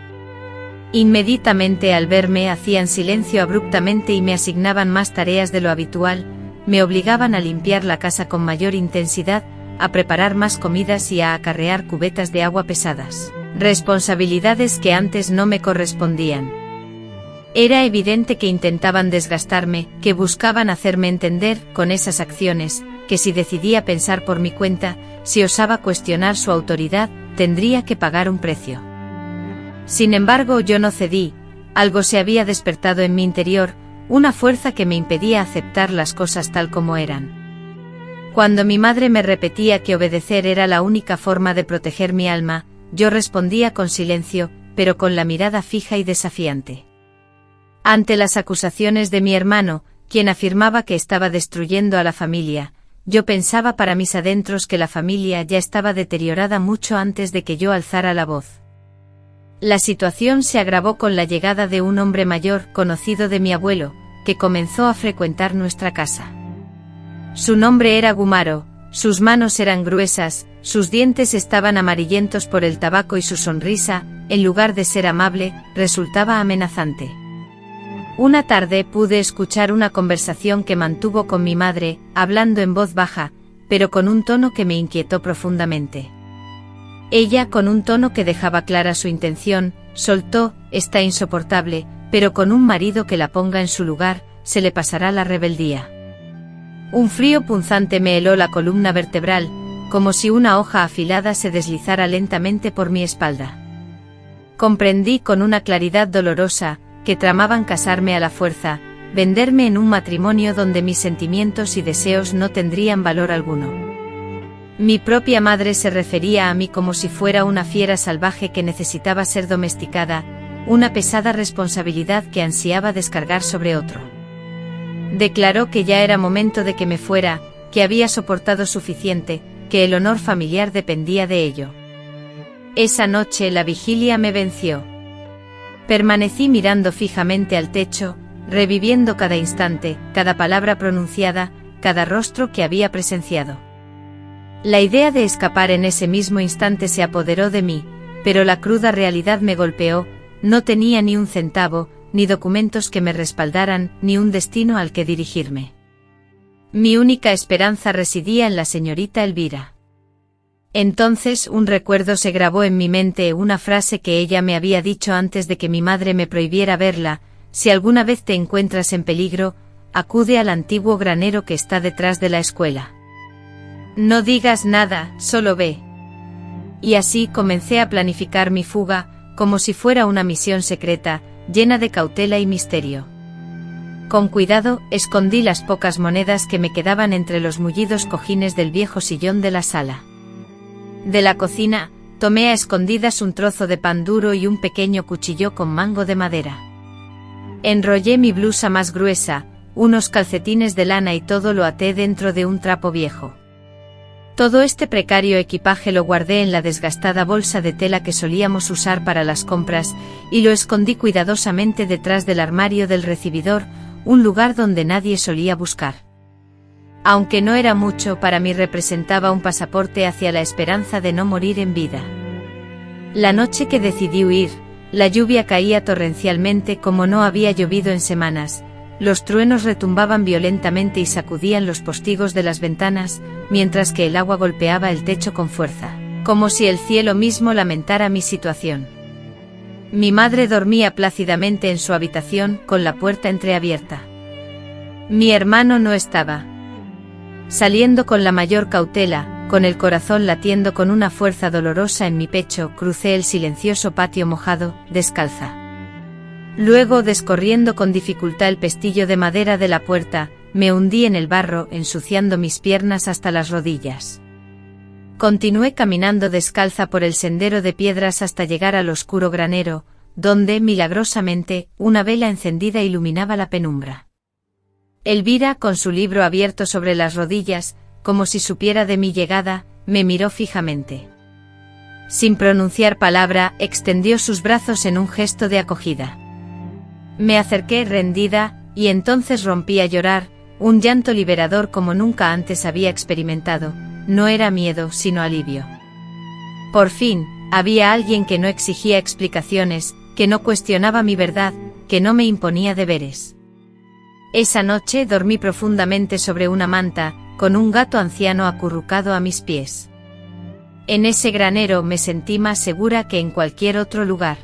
Inmediatamente al verme hacían silencio abruptamente y me asignaban más tareas de lo habitual, me obligaban a limpiar la casa con mayor intensidad, a preparar más comidas y a acarrear cubetas de agua pesadas, responsabilidades que antes no me correspondían. Era evidente que intentaban desgastarme, que buscaban hacerme entender, con esas acciones, que si decidía pensar por mi cuenta, si osaba cuestionar su autoridad, tendría que pagar un precio. Sin embargo, yo no cedí, algo se había despertado en mi interior, una fuerza que me impedía aceptar las cosas tal como eran. Cuando mi madre me repetía que obedecer era la única forma de proteger mi alma, yo respondía con silencio, pero con la mirada fija y desafiante. Ante las acusaciones de mi hermano, quien afirmaba que estaba destruyendo a la familia, yo pensaba para mis adentros que la familia ya estaba deteriorada mucho antes de que yo alzara la voz. La situación se agravó con la llegada de un hombre mayor, conocido de mi abuelo, que comenzó a frecuentar nuestra casa. Su nombre era Gumaro, sus manos eran gruesas, sus dientes estaban amarillentos por el tabaco y su sonrisa, en lugar de ser amable, resultaba amenazante. Una tarde pude escuchar una conversación que mantuvo con mi madre, hablando en voz baja, pero con un tono que me inquietó profundamente. Ella, con un tono que dejaba clara su intención, soltó: «Está insoportable, pero con un marido que la ponga en su lugar, se le pasará la rebeldía». Un frío punzante me heló la columna vertebral, como si una hoja afilada se deslizara lentamente por mi espalda. Comprendí con una claridad dolorosa que tramaban casarme a la fuerza, venderme en un matrimonio donde mis sentimientos y deseos no tendrían valor alguno. Mi propia madre se refería a mí como si fuera una fiera salvaje que necesitaba ser domesticada, una pesada responsabilidad que ansiaba descargar sobre otro. Declaró que ya era momento de que me fuera, que había soportado suficiente, que el honor familiar dependía de ello. Esa noche la vigilia me venció. Permanecí mirando fijamente al techo, reviviendo cada instante, cada palabra pronunciada, cada rostro que había presenciado. La idea de escapar en ese mismo instante se apoderó de mí, pero la cruda realidad me golpeó. No tenía ni un centavo, ni documentos que me respaldaran, ni un destino al que dirigirme. Mi única esperanza residía en la señorita Elvira. Entonces un recuerdo se grabó en mi mente, una frase que ella me había dicho antes de que mi madre me prohibiera verla: «Si alguna vez te encuentras en peligro, acude al antiguo granero que está detrás de la escuela. No digas nada, solo ve». Y así comencé a planificar mi fuga, como si fuera una misión secreta, llena de cautela y misterio. Con cuidado, escondí las pocas monedas que me quedaban entre los mullidos cojines del viejo sillón de la sala. De la cocina, tomé a escondidas un trozo de pan duro y un pequeño cuchillo con mango de madera. Enrollé mi blusa más gruesa, unos calcetines de lana y todo lo até dentro de un trapo viejo. Todo este precario equipaje lo guardé en la desgastada bolsa de tela que solíamos usar para las compras, y lo escondí cuidadosamente detrás del armario del recibidor, un lugar donde nadie solía buscar. Aunque no era mucho, para mí representaba un pasaporte hacia la esperanza de no morir en vida. La noche que decidí huir, la lluvia caía torrencialmente como no había llovido en semanas. Los truenos retumbaban violentamente y sacudían los postigos de las ventanas, mientras que el agua golpeaba el techo con fuerza, como si el cielo mismo lamentara mi situación. Mi madre dormía plácidamente en su habitación, con la puerta entreabierta. Mi hermano no estaba. Saliendo con la mayor cautela, con el corazón latiendo con una fuerza dolorosa en mi pecho, crucé el silencioso patio mojado, descalza. Luego, descorriendo con dificultad el pestillo de madera de la puerta, me hundí en el barro, ensuciando mis piernas hasta las rodillas. Continué caminando descalza por el sendero de piedras hasta llegar al oscuro granero, donde, milagrosamente, una vela encendida iluminaba la penumbra. Elvira, con su libro abierto sobre las rodillas, como si supiera de mi llegada, me miró fijamente. sin pronunciar palabra, extendió sus brazos en un gesto de acogida. Me acerqué rendida, y entonces rompí a llorar, un llanto liberador como nunca antes había experimentado. No era miedo, sino alivio. Por fin, había alguien que no exigía explicaciones, que no cuestionaba mi verdad, que no me imponía deberes. Esa noche dormí profundamente sobre una manta, con un gato anciano acurrucado a mis pies. En ese granero me sentí más segura que en cualquier otro lugar.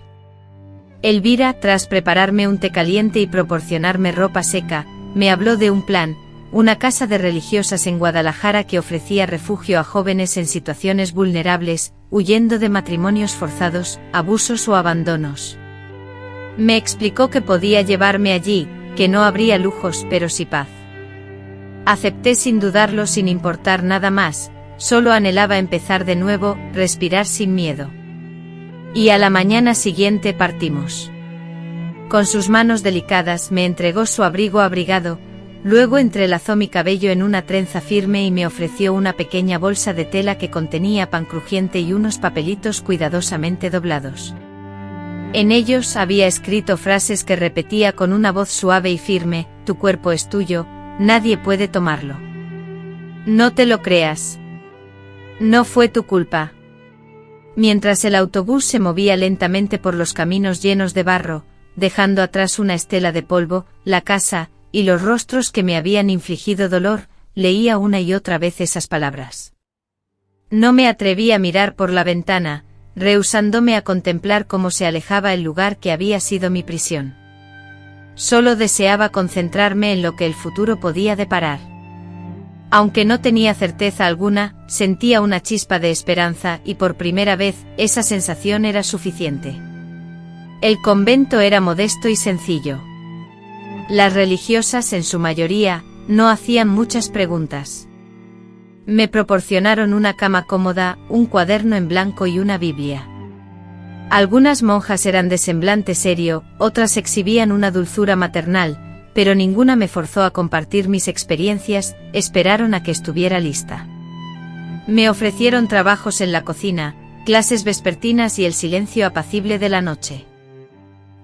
Elvira, tras prepararme un té caliente y proporcionarme ropa seca, me habló de un plan, una casa de religiosas en Guadalajara que ofrecía refugio a jóvenes en situaciones vulnerables, huyendo de matrimonios forzados, abusos o abandonos. Me explicó que podía llevarme allí, que no habría lujos pero sí paz. Acepté sin dudarlo, sin importar nada más, solo anhelaba empezar de nuevo, respirar sin miedo. Y a la mañana siguiente partimos. Con sus manos delicadas me entregó su abrigo abrigado, luego entrelazó mi cabello en una trenza firme y me ofreció una pequeña bolsa de tela que contenía pan crujiente y unos papelitos cuidadosamente doblados. En ellos había escrito frases que repetía con una voz suave y firme: tu cuerpo es tuyo, nadie puede tomarlo. No te lo creas. No fue tu culpa. Mientras el autobús se movía lentamente por los caminos llenos de barro, dejando atrás una estela de polvo, la casa, y los rostros que me habían infligido dolor, leía una y otra vez esas palabras. No me atreví a mirar por la ventana, rehusándome a contemplar cómo se alejaba el lugar que había sido mi prisión. Solo deseaba concentrarme en lo que el futuro podía deparar. Aunque no tenía certeza alguna, sentía una chispa de esperanza y por primera vez, esa sensación era suficiente. El convento era modesto y sencillo. Las religiosas, en su mayoría, no hacían muchas preguntas. Me proporcionaron una cama cómoda, un cuaderno en blanco y una Biblia. Algunas monjas eran de semblante serio, otras exhibían una dulzura maternal, pero ninguna me forzó a compartir mis experiencias, esperaron a que estuviera lista. Me ofrecieron trabajos en la cocina, clases vespertinas y el silencio apacible de la noche.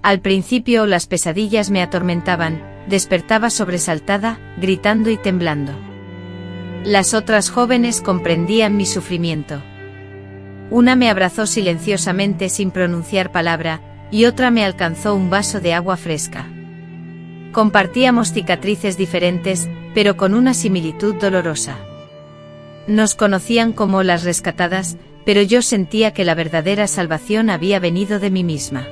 Al principio las pesadillas me atormentaban, despertaba sobresaltada, gritando y temblando. Las otras jóvenes comprendían mi sufrimiento. Una me abrazó silenciosamente sin pronunciar palabra, y otra me alcanzó un vaso de agua fresca. Compartíamos cicatrices diferentes, pero con una similitud dolorosa. Nos conocían como las rescatadas, pero yo sentía que la verdadera salvación había venido de mí misma.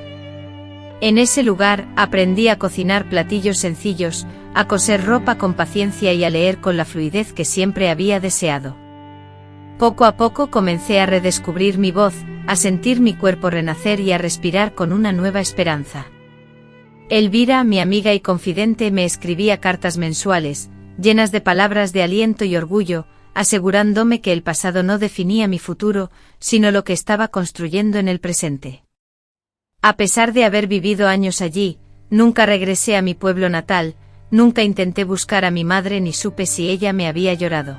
En ese lugar, aprendí a cocinar platillos sencillos, a coser ropa con paciencia y a leer con la fluidez que siempre había deseado. Poco a poco comencé a redescubrir mi voz, a sentir mi cuerpo renacer y a respirar con una nueva esperanza. Elvira, mi amiga y confidente, me escribía cartas mensuales, llenas de palabras de aliento y orgullo, asegurándome que el pasado no definía mi futuro, sino lo que estaba construyendo en el presente. A pesar de haber vivido años allí, nunca regresé a mi pueblo natal, nunca intenté buscar a mi madre ni supe si ella me había llorado.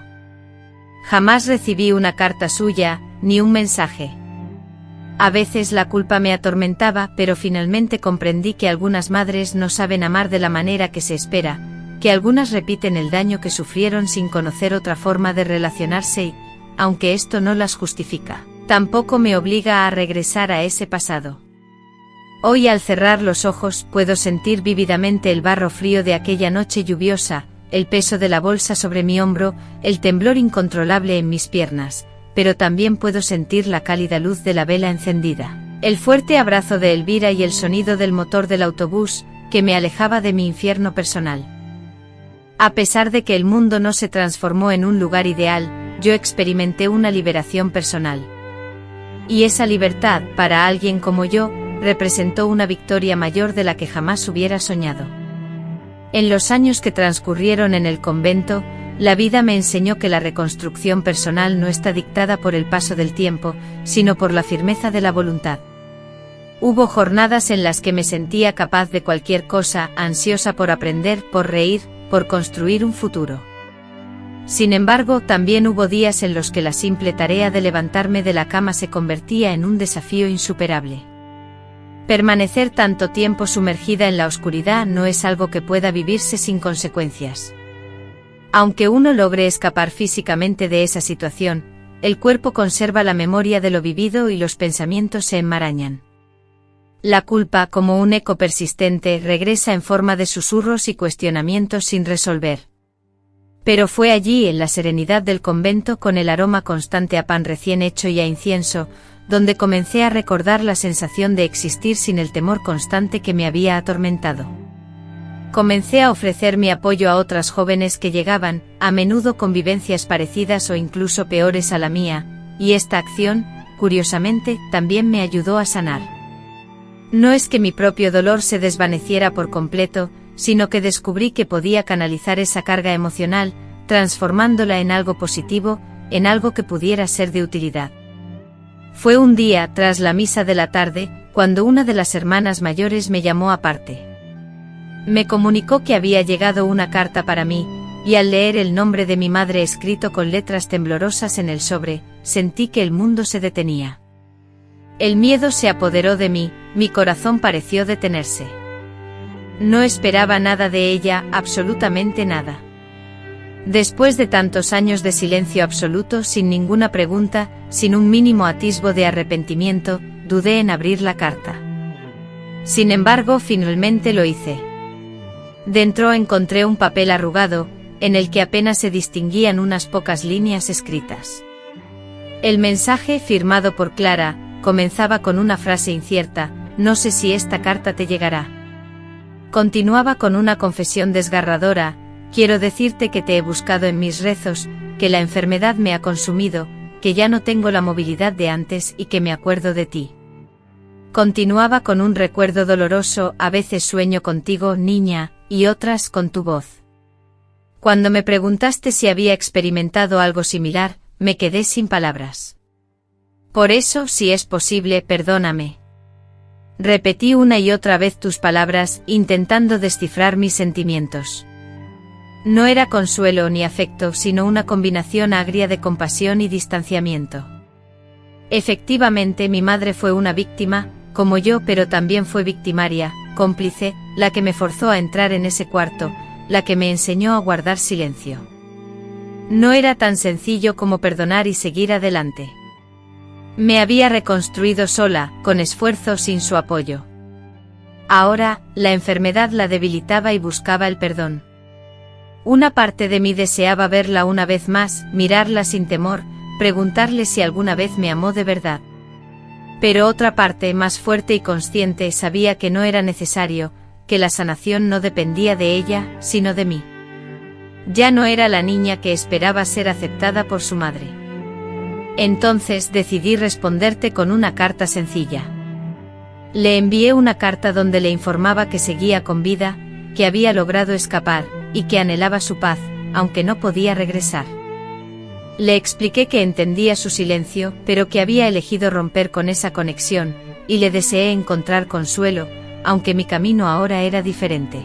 Jamás recibí una carta suya, ni un mensaje. A veces la culpa me atormentaba, pero finalmente comprendí que algunas madres no saben amar de la manera que se espera, que algunas repiten el daño que sufrieron sin conocer otra forma de relacionarse y, aunque esto no las justifica, tampoco me obliga a regresar a ese pasado. Hoy, al cerrar los ojos, puedo sentir vívidamente el barro frío de aquella noche lluviosa, el peso de la bolsa sobre mi hombro, el temblor incontrolable en mis piernas, pero también puedo sentir la cálida luz de la vela encendida, el fuerte abrazo de Elvira y el sonido del motor del autobús, que me alejaba de mi infierno personal. A pesar de que el mundo no se transformó en un lugar ideal, yo experimenté una liberación personal. Y esa libertad, para alguien como yo, representó una victoria mayor de la que jamás hubiera soñado. En los años que transcurrieron en el convento, la vida me enseñó que la reconstrucción personal no está dictada por el paso del tiempo, sino por la firmeza de la voluntad. Hubo jornadas en las que me sentía capaz de cualquier cosa, ansiosa por aprender, por reír, por construir un futuro. Sin embargo, también hubo días en los que la simple tarea de levantarme de la cama se convertía en un desafío insuperable. Permanecer tanto tiempo sumergida en la oscuridad no es algo que pueda vivirse sin consecuencias. Aunque uno logre escapar físicamente de esa situación, el cuerpo conserva la memoria de lo vivido y los pensamientos se enmarañan. La culpa, como un eco persistente, regresa en forma de susurros y cuestionamientos sin resolver. Pero fue allí, en la serenidad del convento, con el aroma constante a pan recién hecho y a incienso, donde comencé a recordar la sensación de existir sin el temor constante que me había atormentado. Comencé a ofrecer mi apoyo a otras jóvenes que llegaban, a menudo con vivencias parecidas o incluso peores a la mía, y esta acción, curiosamente, también me ayudó a sanar. No es que mi propio dolor se desvaneciera por completo, sino que descubrí que podía canalizar esa carga emocional, transformándola en algo positivo, en algo que pudiera ser de utilidad. Fue un día, tras la misa de la tarde, cuando una de las hermanas mayores me llamó aparte. Me comunicó que había llegado una carta para mí, y al leer el nombre de mi madre escrito con letras temblorosas en el sobre, sentí que el mundo se detenía. El miedo se apoderó de mí, mi corazón pareció detenerse. No esperaba nada de ella, absolutamente nada. Después de tantos años de silencio absoluto, sin ninguna pregunta, sin un mínimo atisbo de arrepentimiento, dudé en abrir la carta. Sin embargo, finalmente lo hice. Dentro encontré un papel arrugado, en el que apenas se distinguían unas pocas líneas escritas. El mensaje, firmado por Clara, comenzaba con una frase incierta: no sé si esta carta te llegará. Continuaba con una confesión desgarradora: quiero decirte que te he buscado en mis rezos, que la enfermedad me ha consumido, que ya no tengo la movilidad de antes y que me acuerdo de ti. Continuaba con un recuerdo doloroso: a veces sueño contigo, niña, y otras con tu voz. Cuando me preguntaste si había experimentado algo similar, me quedé sin palabras. Por eso, si es posible, perdóname. Repetí una y otra vez tus palabras, intentando descifrar mis sentimientos. No era consuelo ni afecto, sino una combinación agria de compasión y distanciamiento. Efectivamente, mi madre fue una víctima, como yo, pero también fue victimaria, cómplice, la que me forzó a entrar en ese cuarto, la que me enseñó a guardar silencio. No era tan sencillo como perdonar y seguir adelante. Me había reconstruido sola, con esfuerzo, sin su apoyo. Ahora, la enfermedad la debilitaba y buscaba el perdón. Una parte de mí deseaba verla una vez más, mirarla sin temor, preguntarle si alguna vez me amó de verdad. Pero otra parte, más fuerte y consciente, sabía que no era necesario, que la sanación no dependía de ella, sino de mí. Ya no era la niña que esperaba ser aceptada por su madre. Entonces decidí responderte con una carta sencilla. Le envié una carta donde le informaba que seguía con vida, que había logrado escapar, y que anhelaba su paz, aunque no podía regresar. Le expliqué que entendía su silencio, pero que había elegido romper con esa conexión, y le deseé encontrar consuelo, aunque mi camino ahora era diferente.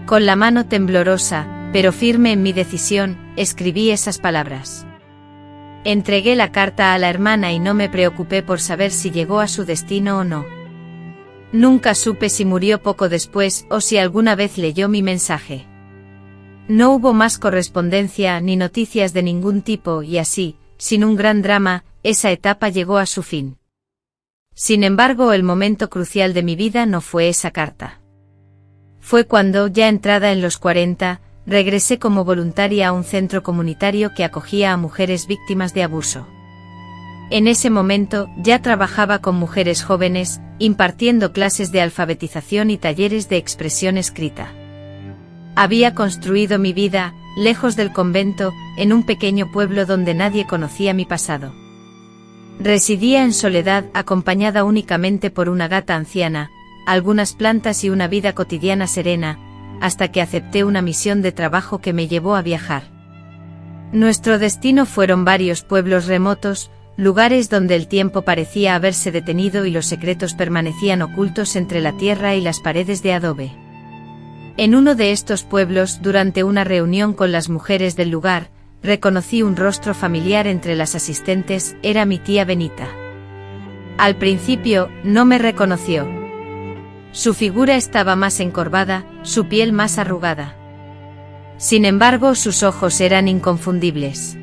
Con la mano temblorosa, pero firme en mi decisión, escribí esas palabras. Entregué la carta a la hermana y no me preocupé por saber si llegó a su destino o no. Nunca supe si murió poco después o si alguna vez leyó mi mensaje. No hubo más correspondencia ni noticias de ningún tipo y así, sin un gran drama, esa etapa llegó a su fin. Sin embargo, el momento crucial de mi vida no fue esa carta. Fue cuando, ya entrada en los 40, regresé como voluntaria a un centro comunitario que acogía a mujeres víctimas de abuso. En ese momento, ya trabajaba con mujeres jóvenes, impartiendo clases de alfabetización y talleres de expresión escrita. Había construido mi vida, lejos del convento, en un pequeño pueblo donde nadie conocía mi pasado. Residía en soledad, acompañada únicamente por una gata anciana, algunas plantas y una vida cotidiana serena, hasta que acepté una misión de trabajo que me llevó a viajar. Nuestro destino fueron varios pueblos remotos, lugares donde el tiempo parecía haberse detenido y los secretos permanecían ocultos entre la tierra y las paredes de adobe. En uno de estos pueblos, durante una reunión con las mujeres del lugar, reconocí un rostro familiar entre las asistentes, era mi tía Benita. Al principio, no me reconoció. Su figura estaba más encorvada, su piel más arrugada. Sin embargo, sus ojos eran inconfundibles.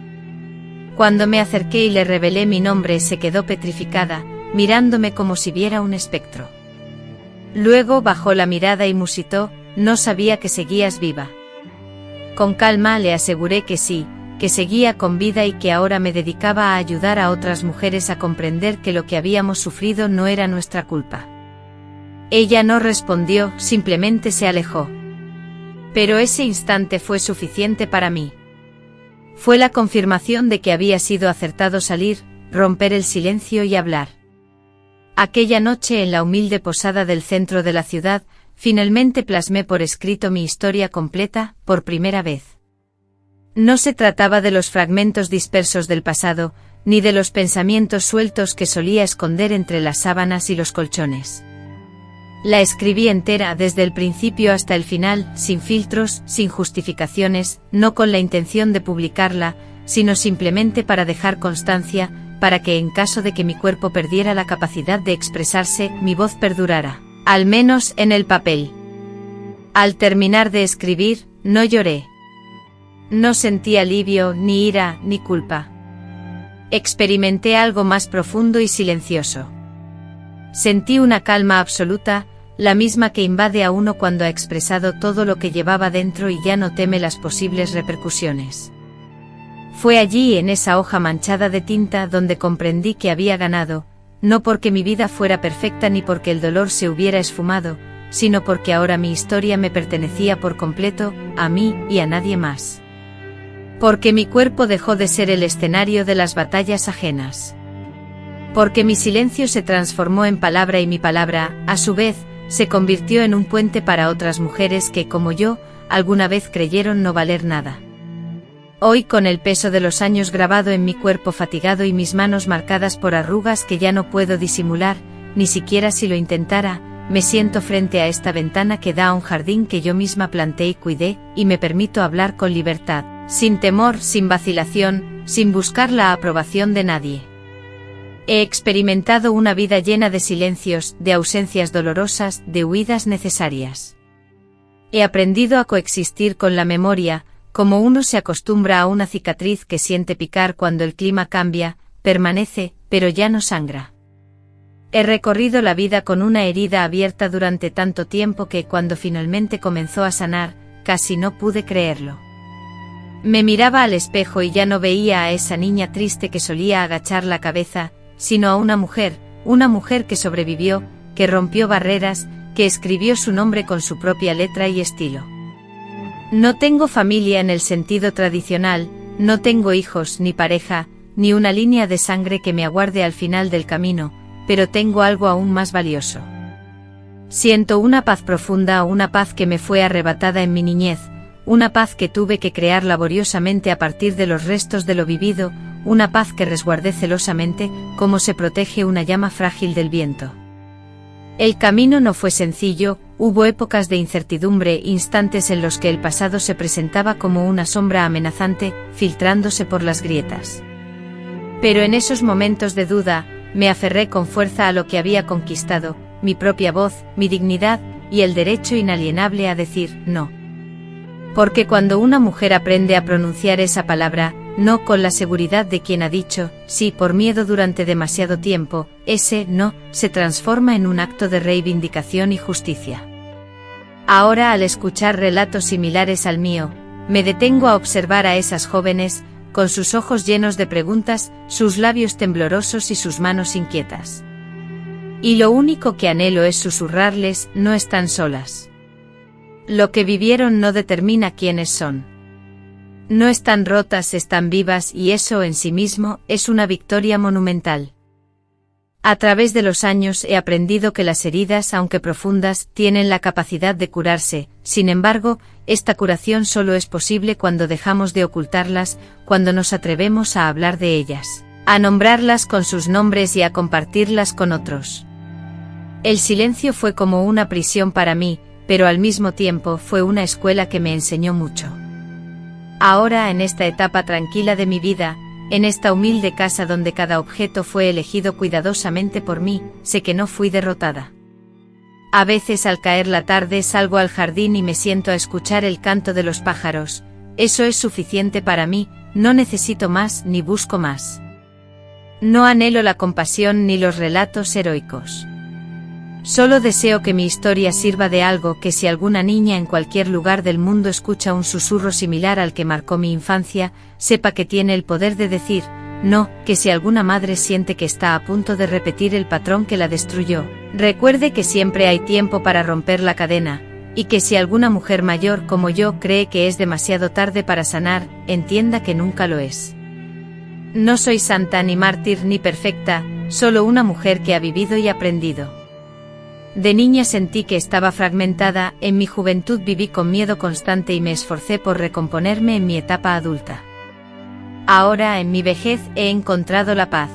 Cuando me acerqué y le revelé mi nombre, se quedó petrificada, mirándome como si viera un espectro. Luego bajó la mirada y musitó: «No sabía que seguías viva». Con calma le aseguré que sí, que seguía con vida y que ahora me dedicaba a ayudar a otras mujeres a comprender que lo que habíamos sufrido no era nuestra culpa. Ella no respondió, simplemente se alejó. Pero ese instante fue suficiente para mí. Fue la confirmación de que había sido acertado salir, romper el silencio y hablar. Aquella noche en la humilde posada del centro de la ciudad, finalmente plasmé por escrito mi historia completa, por primera vez. No se trataba de los fragmentos dispersos del pasado, ni de los pensamientos sueltos que solía esconder entre las sábanas y los colchones. La escribí entera desde el principio hasta el final, sin filtros, sin justificaciones, no con la intención de publicarla, sino simplemente para dejar constancia, para que en caso de que mi cuerpo perdiera la capacidad de expresarse, mi voz perdurara, al menos en el papel. Al terminar de escribir, no lloré. No sentí alivio, ni ira, ni culpa. Experimenté algo más profundo y silencioso. Sentí una calma absoluta, la misma que invade a uno cuando ha expresado todo lo que llevaba dentro y ya no teme las posibles repercusiones. Fue allí, en esa hoja manchada de tinta, donde comprendí que había ganado, no porque mi vida fuera perfecta ni porque el dolor se hubiera esfumado, sino porque ahora mi historia me pertenecía por completo, a mí y a nadie más. Porque mi cuerpo dejó de ser el escenario de las batallas ajenas. Porque mi silencio se transformó en palabra y mi palabra, a su vez, se convirtió en un puente para otras mujeres que, como yo, alguna vez creyeron no valer nada. Hoy, con el peso de los años grabado en mi cuerpo fatigado y mis manos marcadas por arrugas que ya no puedo disimular, ni siquiera si lo intentara, me siento frente a esta ventana que da a un jardín que yo misma planté y cuidé, y me permito hablar con libertad, sin temor, sin vacilación, sin buscar la aprobación de nadie. He experimentado una vida llena de silencios, de ausencias dolorosas, de huidas necesarias. He aprendido a coexistir con la memoria, como uno se acostumbra a una cicatriz que siente picar cuando el clima cambia, permanece, pero ya no sangra. He recorrido la vida con una herida abierta durante tanto tiempo que cuando finalmente comenzó a sanar, casi no pude creerlo. Me miraba al espejo y ya no veía a esa niña triste que solía agachar la cabeza, sino a una mujer que sobrevivió, que rompió barreras, que escribió su nombre con su propia letra y estilo. No tengo familia en el sentido tradicional, no tengo hijos ni pareja, ni una línea de sangre que me aguarde al final del camino, pero tengo algo aún más valioso. Siento una paz profunda, una paz que me fue arrebatada en mi niñez, una paz que tuve que crear laboriosamente a partir de los restos de lo vivido, una paz que resguardé celosamente, como se protege una llama frágil del viento. El camino no fue sencillo, hubo épocas de incertidumbre, instantes en los que el pasado se presentaba como una sombra amenazante, filtrándose por las grietas. Pero en esos momentos de duda, me aferré con fuerza a lo que había conquistado, mi propia voz, mi dignidad, y el derecho inalienable a decir no. Porque cuando una mujer aprende a pronunciar esa palabra, no con la seguridad de quien ha dicho sí por miedo durante demasiado tiempo, ese no se transforma en un acto de reivindicación y justicia. Ahora, al escuchar relatos similares al mío, me detengo a observar a esas jóvenes, con sus ojos llenos de preguntas, sus labios temblorosos y sus manos inquietas. Y lo único que anhelo es susurrarles: no están solas. Lo que vivieron no determina quiénes son. No están rotas, están vivas, y eso en sí mismo es una victoria monumental. A través de los años he aprendido que las heridas, aunque profundas, tienen la capacidad de curarse. Sin embargo, esta curación solo es posible cuando dejamos de ocultarlas, cuando nos atrevemos a hablar de ellas, a nombrarlas con sus nombres y a compartirlas con otros. El silencio fue como una prisión para mí, pero al mismo tiempo fue una escuela que me enseñó mucho. Ahora, en esta etapa tranquila de mi vida, en esta humilde casa donde cada objeto fue elegido cuidadosamente por mí, sé que no fui derrotada. A veces al caer la tarde salgo al jardín y me siento a escuchar el canto de los pájaros. Eso es suficiente para mí, no necesito más ni busco más. No anhelo la compasión ni los relatos heroicos. Solo deseo que mi historia sirva de algo, que si alguna niña en cualquier lugar del mundo escucha un susurro similar al que marcó mi infancia, sepa que tiene el poder de decir, no, que si alguna madre siente que está a punto de repetir el patrón que la destruyó, recuerde que siempre hay tiempo para romper la cadena, y que si alguna mujer mayor como yo cree que es demasiado tarde para sanar, entienda que nunca lo es. No soy santa ni mártir ni perfecta, solo una mujer que ha vivido y aprendido. De niña sentí que estaba fragmentada, en mi juventud viví con miedo constante y me esforcé por recomponerme en mi etapa adulta. Ahora, en mi vejez, he encontrado la paz.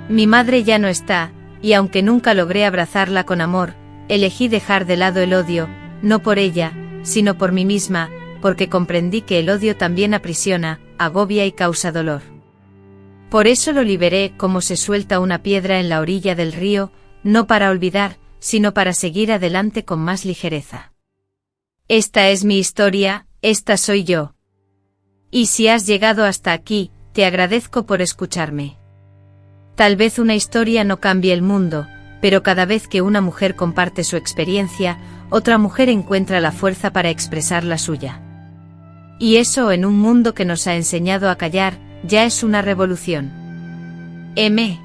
Mi madre ya no está, y aunque nunca logré abrazarla con amor, elegí dejar de lado el odio, no por ella, sino por mí misma, porque comprendí que el odio también aprisiona, agobia y causa dolor. Por eso lo liberé como se suelta una piedra en la orilla del río, no para olvidar, sino para seguir adelante con más ligereza. Esta es mi historia, esta soy yo. Y si has llegado hasta aquí, te agradezco por escucharme. Tal vez una historia no cambie el mundo, pero cada vez que una mujer comparte su experiencia, otra mujer encuentra la fuerza para expresar la suya. Y eso, en un mundo que nos ha enseñado a callar, ya es una revolución. M.